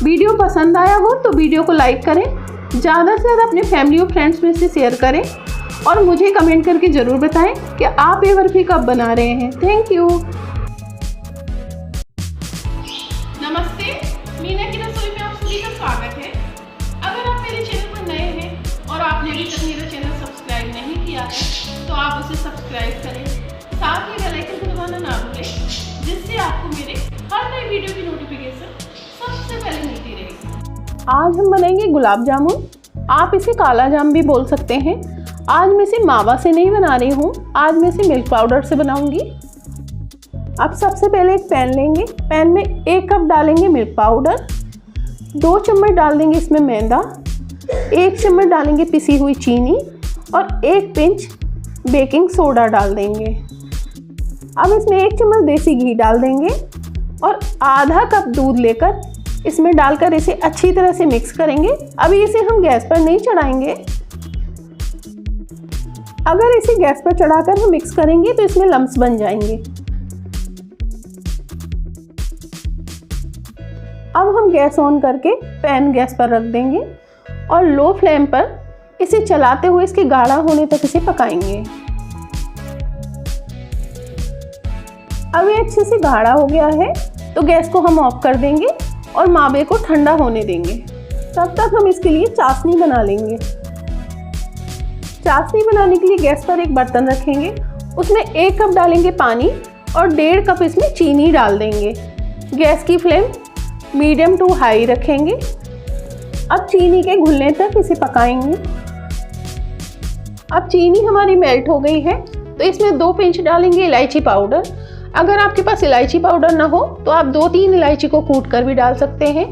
वीडियो पसंद आया हो तो वीडियो को लाइक करें, ज़्यादा से ज़्यादा अपने फैमिली और फ्रेंड्स में से शेयर करें और मुझे कमेंट करके ज़रूर बताएं कि आप ये बर्फ़ी कब बना रहे हैं। Thank you. नमस्ते, मीना की रसोई में आप सभी का स्वागत है। अगर आप मेरे चैनल पर नए हैं और आपने अभी तक मेरा चैनल सब्सक्राइब नहीं किया है, तो आप उसे सब्सक्राइब करें, साथ ही बेल आइकन को दबाना ना भूलें, जिससे आपको मेरे हर नई वीडियो की नोटिफिकेशन सबसे पहले मिलती रहेगी। आज हम बनाएंगे गुलाब जामुन। आप इसे काला जाम भी बोल सकते हैं। आज मैं इसे मावा से नहीं बना रही हूँ, आज मैं इसे मिल्क पाउडर से बनाऊंगी। अब सबसे पहले एक पैन लेंगे। पैन में 1 कप डालेंगे मिल्क पाउडर, 2 चम्मच डाल देंगे इसमें मैदा, 1 चम्मच डालेंगे पिसी हुई चीनी और 1 पिंच बेकिंग सोडा डाल देंगे। अब इसमें 1 चम्मच देसी घी डाल देंगे और आधा कप दूध लेकर इसमें डालकर इसे अच्छी तरह से मिक्स करेंगे। अभी इसे हम गैस पर नहीं चढ़ाएंगे। अगर इसे गैस पर चढ़ाकर हम मिक्स करेंगे तो इसमें लम्प्स बन जाएंगे। अब हम गैस ऑन करके पैन गैस पर रख देंगे और लो फ्लेम पर इसे चलाते हुए इसके गाढ़ा होने तक इसे पकाएंगे। अब ये अच्छे से गाढ़ा हो गया है तो गैस को हम ऑफ कर देंगे और मावे को ठंडा होने देंगे। तब तक हम इसके लिए चाशनी बना लेंगे। चाशनी बनाने के लिए गैस पर एक बर्तन रखेंगे, उसमें 1 कप डालेंगे पानी और 1.5 कप इसमें चीनी डाल देंगे। गैस की फ्लेम मीडियम टू हाई रखेंगे। अब चीनी के घुलने तक इसे पकाएंगे। अब चीनी हमारी मेल्ट हो गई है तो इसमें 2 पिंच डालेंगे इलायची पाउडर। अगर आपके पास इलायची पाउडर ना हो तो आप 2-3 इलायची को कूट कर भी डाल सकते हैं।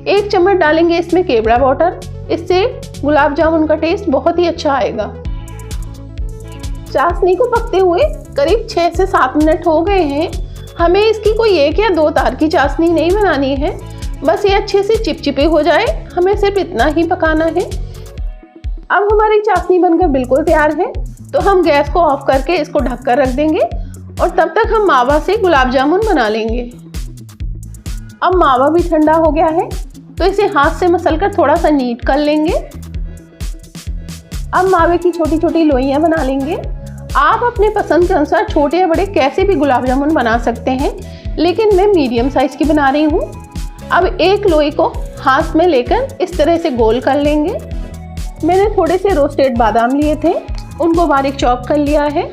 1 चम्मच डालेंगे इसमें केवड़ा वाटर, इससे गुलाब जामुन का टेस्ट बहुत ही अच्छा आएगा। चाशनी को पकते हुए करीब 6 से 7 मिनट हो गए हैं। हमें इसकी कोई 1 या 2 तार की चाशनी नहीं बनानी है, बस ये अच्छे से चिपचिपे हो जाए, हमें सिर्फ इतना ही पकाना है। अब हमारी चाशनी बनकर बिल्कुल तैयार है तो हम गैस को ऑफ करके इसको ढककर रख देंगे और तब तक हम मावा से गुलाब जामुन बना लेंगे। अब मावा भी ठंडा हो गया है तो इसे हाथ से मसलकर थोड़ा सा नीट कर लेंगे। अब मावे की छोटी छोटी लोइयां बना लेंगे। आप अपने पसंद के अनुसार छोटे या बड़े कैसे भी गुलाब जामुन बना सकते हैं, लेकिन मैं मीडियम साइज की बना रही हूँ। अब एक लोई को हाथ में लेकर इस तरह से गोल कर लेंगे। मैंने थोड़े से रोस्टेड बादाम लिए थे, उनको बारीक चॉप कर लिया है।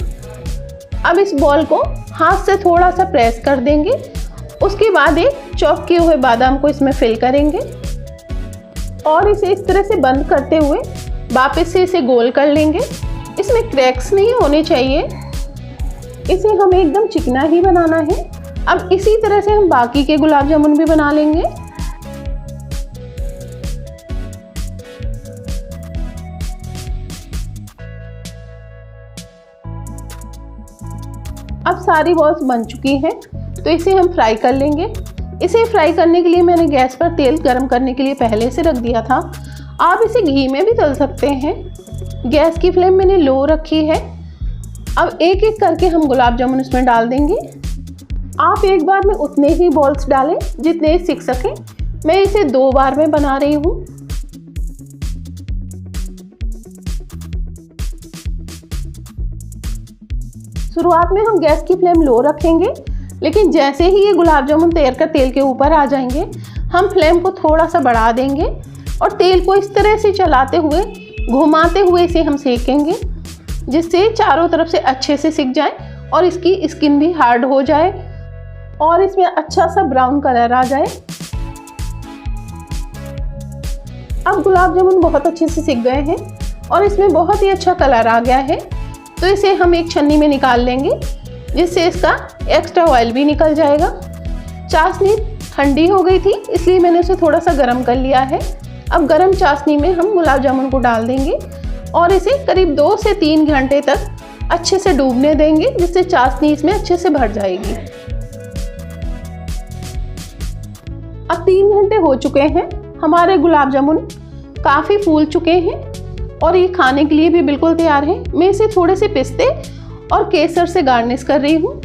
अब इस बॉल को हाथ से थोड़ा सा प्रेस कर देंगे, उसके बाद एक चॉप किए हुए बादाम को इसमें फिल करेंगे और इसे इस तरह से बंद करते हुए वापस से इसे गोल कर लेंगे। इसमें क्रैक्स नहीं होने चाहिए, इसे हमें एकदम चिकना ही बनाना है। अब इसी तरह से हम बाकी के गुलाब जामुन भी बना लेंगे। अब सारी बॉल्स बन चुकी हैं तो इसे हम फ्राई कर लेंगे। इसे फ्राई करने के लिए मैंने गैस पर तेल गरम करने के लिए पहले से रख दिया था। आप इसे घी में भी तल सकते हैं। गैस की फ्लेम मैंने लो रखी है। अब एक एक करके हम गुलाब जामुन इसमें डाल देंगे। आप एक बार में उतने ही बॉल्स डालें जितने सीख सकें। मैं इसे 2 बार में बना रही हूँ। शुरुआत में हम गैस की फ्लेम लो रखेंगे, लेकिन जैसे ही ये गुलाब जामुन तैरकर तेल के ऊपर आ जाएंगे हम फ्लेम को थोड़ा सा बढ़ा देंगे और तेल को इस तरह से चलाते हुए घुमाते हुए इसे हम सेकेंगे, जिससे चारों तरफ से अच्छे से सिक जाए और इसकी स्किन भी हार्ड हो जाए और इसमें अच्छा सा ब्राउन कलर आ जाए। अब गुलाब जामुन बहुत अच्छे से सिक गए हैं और इसमें बहुत ही अच्छा कलर आ गया है, तो इसे हम एक छन्नी में निकाल लेंगे, जिससे इसका एक्स्ट्रा ऑयल भी निकल जाएगा। चाशनी ठंडी हो गई थी इसलिए मैंने उसे थोड़ा सा गर्म कर लिया है। अब गर्म चाशनी में हम गुलाब जामुन को डाल देंगे और इसे करीब 2 से 3 घंटे तक अच्छे से डूबने देंगे, जिससे चाशनी इसमें अच्छे से भर जाएगी। अब 3 घंटे हो चुके हैं, हमारे गुलाब जामुन काफ़ी फूल चुके हैं और ये खाने के लिए भी बिल्कुल तैयार है। मैं इसे थोड़े से पिस्ते और केसर से गार्निश कर रही हूँ।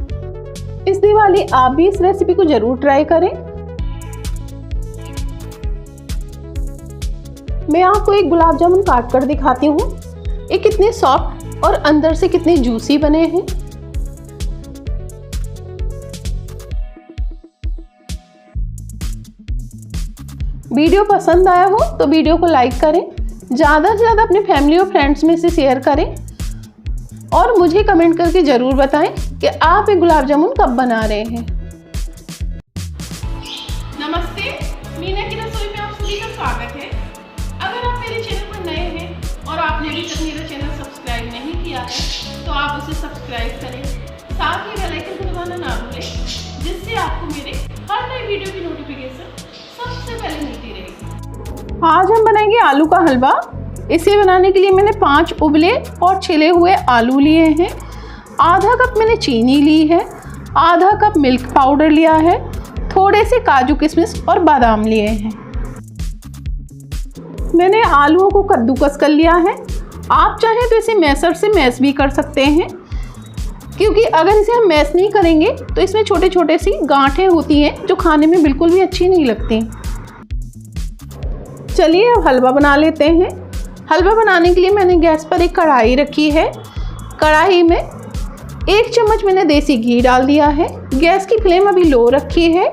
इस दिवाली आप भी इस रेसिपी को जरूर ट्राई करें। मैं आपको एक गुलाब जामुन काट कर दिखाती हूँ। ये कितने सॉफ्ट और अंदर से कितने जूसी बने हैं। वीडियो पसंद आया हो तो वीडियो को लाइक करें, ज़्यादा से ज़्यादा अपने फैमिली और फ्रेंड्स में से शेयर करें और मुझे कमेंट करके ज़रूर बताएं कि आप ये गुलाब जामुन कब बना रहे हैं। नमस्ते, मीना की रसोई में आप सभी का स्वागत है। अगर आप मेरे चैनल पर नए हैं और आपने अभी तक मेरा चैनल सब्सक्राइब नहीं किया है तो आप उसे सब्सक्राइब करें, साथ ही बेल आइकन को दबाना ना भूलें, जिससे आपको मेरे हर नई वीडियो की नोटिफिकेशन सबसे पहले मिलती रहेगी। आज हम बनाएंगे आलू का हलवा। इसे बनाने के लिए मैंने 5 उबले और छिले हुए आलू लिए हैं, आधा कप मैंने चीनी ली है, आधा कप मिल्क पाउडर लिया है, थोड़े से काजू किशमिश और बादाम लिए हैं। मैंने आलूओं को कद्दूकस कर लिया है। आप चाहें तो इसे मैशर से मैश भी कर सकते हैं, क्योंकि अगर इसे हम मैश नहीं करेंगे तो इसमें छोटे छोटे सी गांठें होती हैं जो खाने में बिल्कुल भी अच्छी नहीं लगती। चलिए अब हलवा बना लेते हैं। हलवा बनाने के लिए मैंने गैस पर एक कढ़ाई रखी है। कढ़ाई में 1 चम्मच मैंने देसी घी डाल दिया है। गैस की फ्लेम अभी लो रखी है।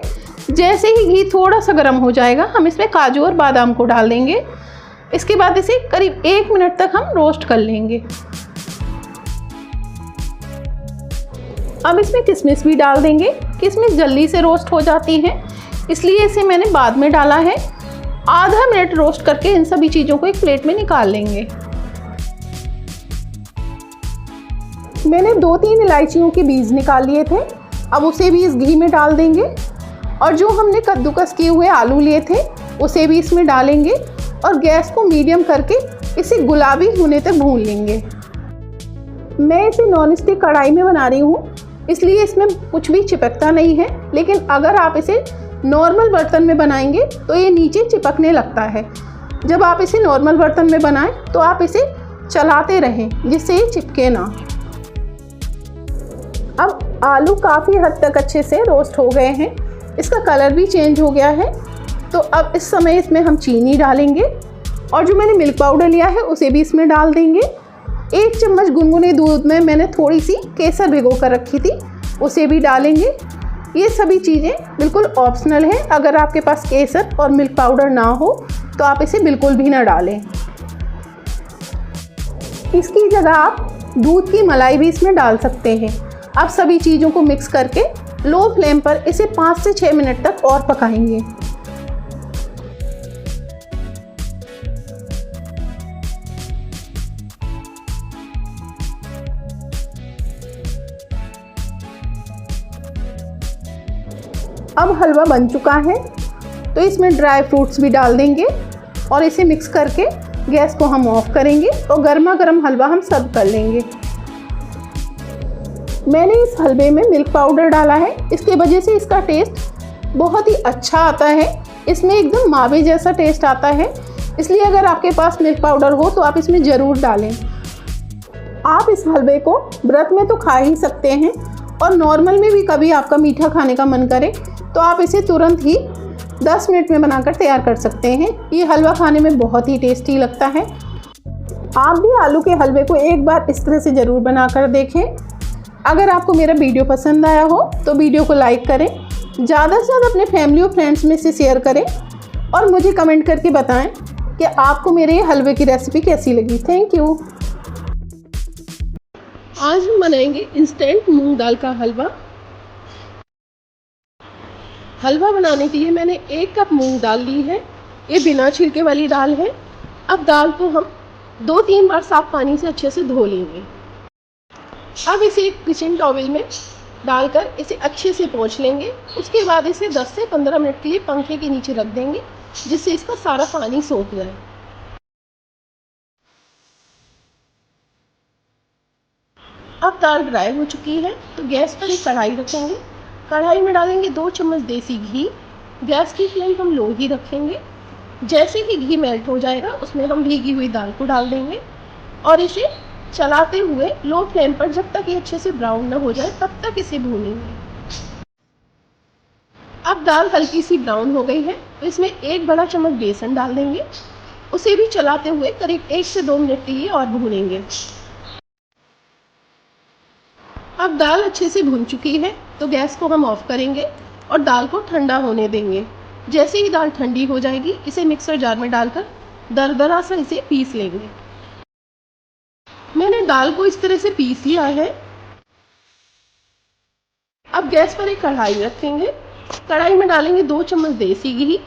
जैसे ही घी थोड़ा सा गर्म हो जाएगा हम इसमें काजू और बादाम को डाल देंगे। इसके बाद इसे करीब 1 मिनट तक हम रोस्ट कर लेंगे। अब इसमें किशमिश भी डाल देंगे। किशमिश जल्दी से रोस्ट हो जाती है, इसलिए इसे मैंने बाद में डाला है। आधा मिनट रोस्ट करके इन सभी चीज़ों को एक प्लेट में निकाल लेंगे। मैंने 2-3 इलायचियों के बीज निकाल लिए थे। अब उसे भी इस घी में डाल देंगे और जो हमने कद्दूकस किए हुए आलू लिए थे उसे भी इसमें डालेंगे और गैस को मीडियम करके इसे गुलाबी होने तक भून लेंगे। मैं इसे नॉन स्टिक कढ़ाई में बना रही हूँ, इसलिए इसमें कुछ भी चिपकता नहीं है। लेकिन अगर आप इसे नॉर्मल बर्तन में बनाएंगे तो ये नीचे चिपकने लगता है। जब आप इसे नॉर्मल बर्तन में बनाएं तो आप इसे चलाते रहें जिससे ये चिपके ना। अब आलू काफ़ी हद तक अच्छे से रोस्ट हो गए हैं, इसका कलर भी चेंज हो गया है। तो अब इस समय इसमें हम चीनी डालेंगे और जो मैंने मिल्क पाउडर लिया है उसे भी इसमें डाल देंगे। 1 चम्मच गुनगुने दूध में मैंने थोड़ी सी केसर भिगो कर रखी थी, उसे भी डालेंगे। ये सभी चीज़ें बिल्कुल ऑप्शनल हैं। अगर आपके पास केसर और मिल्क पाउडर ना हो तो आप इसे बिल्कुल भी ना डालें। इसकी जगह आप दूध की मलाई भी इसमें डाल सकते हैं। अब सभी चीज़ों को मिक्स करके लो फ्लेम पर इसे 5 से 6 मिनट तक और पकाएंगे। अब हलवा बन चुका है तो इसमें ड्राई फ्रूट्स भी डाल देंगे और इसे मिक्स करके गैस को हम ऑफ करेंगे और गर्मा गर्म हलवा हम सर्व कर लेंगे। मैंने इस हलवे में मिल्क पाउडर डाला है, इसके वजह से इसका टेस्ट बहुत ही अच्छा आता है। इसमें एकदम मावे जैसा टेस्ट आता है, इसलिए अगर आपके पास मिल्क पाउडर हो तो आप इसमें ज़रूर डालें। आप इस हलवे को व्रत में तो खा ही सकते हैं और नॉर्मल में भी कभी आपका मीठा खाने का मन करे तो आप इसे तुरंत ही 10 मिनट में बनाकर तैयार कर सकते हैं। ये हलवा खाने में बहुत ही टेस्टी लगता है। आप भी आलू के हलवे को एक बार इस तरह से ज़रूर बनाकर देखें। अगर आपको मेरा वीडियो पसंद आया हो तो वीडियो को लाइक करें, ज़्यादा से ज़्यादा अपने फैमिली और फ्रेंड्स में से शेयर करें और मुझे कमेंट करके बताएं कि आपको मेरे ये हलवे की रेसिपी कैसी लगी। Thank you. आज हम बनाएंगे इंस्टेंट मूंग दाल का हलवा। हलवा बनाने के लिए मैंने 1 कप मूंग दाल ली है। ये बिना छिलके वाली दाल है। अब दाल को हम 2-3 बार साफ पानी से अच्छे से धो लेंगे। अब इसे एक किचन टॉवल में डालकर इसे अच्छे से पोंछ लेंगे। उसके बाद इसे 10 से 15 मिनट के लिए पंखे के नीचे रख देंगे जिससे इसका सारा पानी सोख जाए। अब दाल ड्राई हो चुकी है तो गैस पर एक कढ़ाई रखेंगे। कढ़ाई में डालेंगे 2 चम्मच देसी घी। गैस की फ्लेम हम लो ही रखेंगे। जैसे ही घी मेल्ट हो जाएगा उसमें हम भीगी हुई दाल को डाल देंगे और इसे चलाते हुए लो फ्लेम पर जब तक ये अच्छे से ब्राउन न हो जाए तब तक इसे भूनेंगे। अब दाल हल्की सी ब्राउन हो गई है तो इसमें 1 बड़ा चम्मच बेसन डाल देंगे। उसे भी चलाते हुए करीब 1 से 2 मिनट के लिए और भूनेंगे। अब दाल अच्छे से भून चुकी है तो गैस को हम ऑफ करेंगे और दाल को ठंडा होने देंगे। जैसे ही दाल ठंडी हो जाएगी इसे मिक्सर जार में डालकर दरदरा सा इसे पीस लेंगे। मैंने दाल को इस तरह से पीस लिया है। अब गैस पर एक कढ़ाई रखेंगे। कढ़ाई में डालेंगे 2 चम्मच देसी घी।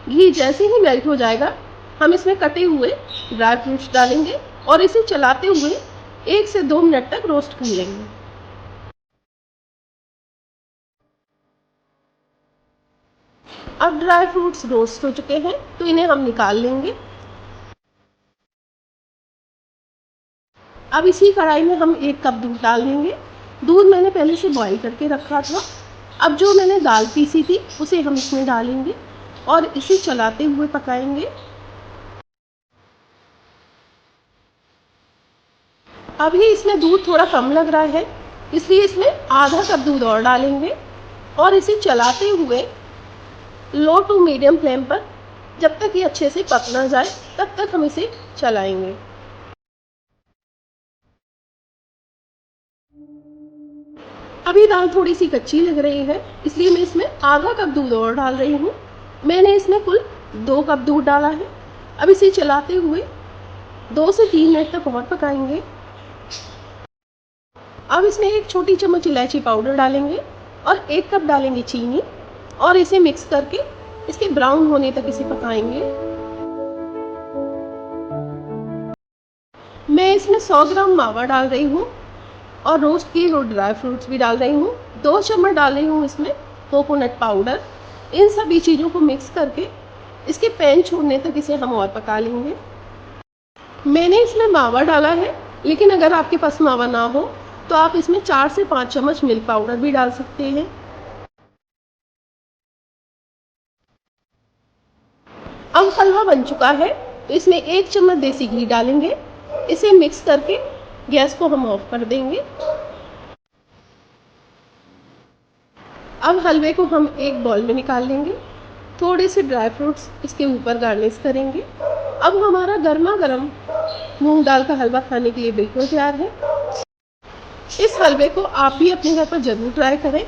घी जैसे ही मेल्ट हो जाएगा हम इसमें कटे हुए ड्राई फ्रूट्स डालेंगे और इसे चलाते हुए 1 से 2 मिनट तक रोस्ट कर लेंगे। अब ड्राई फ्रूट्स रोस्ट हो चुके हैं तो इन्हें हम निकाल लेंगे। अब इसी कढ़ाई में हम 1 कप दूध डाल देंगे। दूध मैंने पहले से बॉईल करके रखा था। अब जो मैंने दाल पीसी थी उसे हम इसमें डालेंगे और इसे चलाते हुए पकाएंगे। अभी इसमें दूध थोड़ा कम लग रहा है इसलिए इसमें आधा कप दूध और डालेंगे और इसे चलाते हुए लो टू मीडियम फ्लेम पर जब तक ये अच्छे से पक ना जाए तब तक हम इसे चलाएंगे। अभी दाल थोड़ी सी कच्ची लग रही है, इसलिए मैं इसमें आधा कप दूध और डाल रही हूँ। मैंने इसमें कुल 2 कप दूध डाला है। अब इसे चलाते हुए 2 से 3 मिनट तक और पकाएंगे। अब इसमें 1 छोटी चम्मच इलायची पाउडर डालेंगे और 1 कप डालेंगे चीनी और इसे मिक्स करके इसके ब्राउन होने तक इसे पकाएंगे। मैं इसमें 100 ग्राम मावा डाल रही हूँ और रोस्ट किए हुए ड्राई फ्रूट्स भी डाल रही हूँ। 2 चम्मच डाल रही हूँ इसमें कोकोनट पाउडर। इन सभी चीज़ों को मिक्स करके इसके पैन छोड़ने तक इसे हम और पका लेंगे। मैंने इसमें मावा डाला है, लेकिन अगर आपके पास मावा ना हो तो आप इसमें 4 से 5 चम्मच मिल्क पाउडर भी डाल सकते हैं। अब हलवा बन चुका है, तो इसमें 1 चम्मच देसी घी डालेंगे। इसे मिक्स करके गैस को हम ऑफ कर देंगे। अब हलवे को हम एक बाउल में निकाल लेंगे। थोड़े से ड्राई फ्रूट्स इसके ऊपर गार्निश करेंगे। अब हमारा गर्मा गर्म मूंग दाल का हलवा खाने के लिए बिल्कुल तैयार है। इस हलवे को आप भी अपने घर पर ज़रूर ट्राई करें।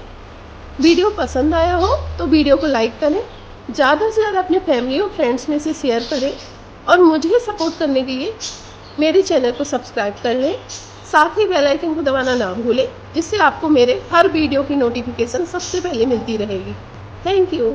वीडियो पसंद आया हो तो वीडियो को लाइक करें, ज़्यादा से ज़्यादा अपने फैमिली और फ्रेंड्स में इसे शेयर करें और मुझे सपोर्ट करने के लिए मेरे चैनल को सब्सक्राइब कर लें। साथ ही बेल आइकन को दबाना ना भूलें, जिससे आपको मेरे हर वीडियो की नोटिफिकेशन सबसे पहले मिलती रहेगी। Thank you.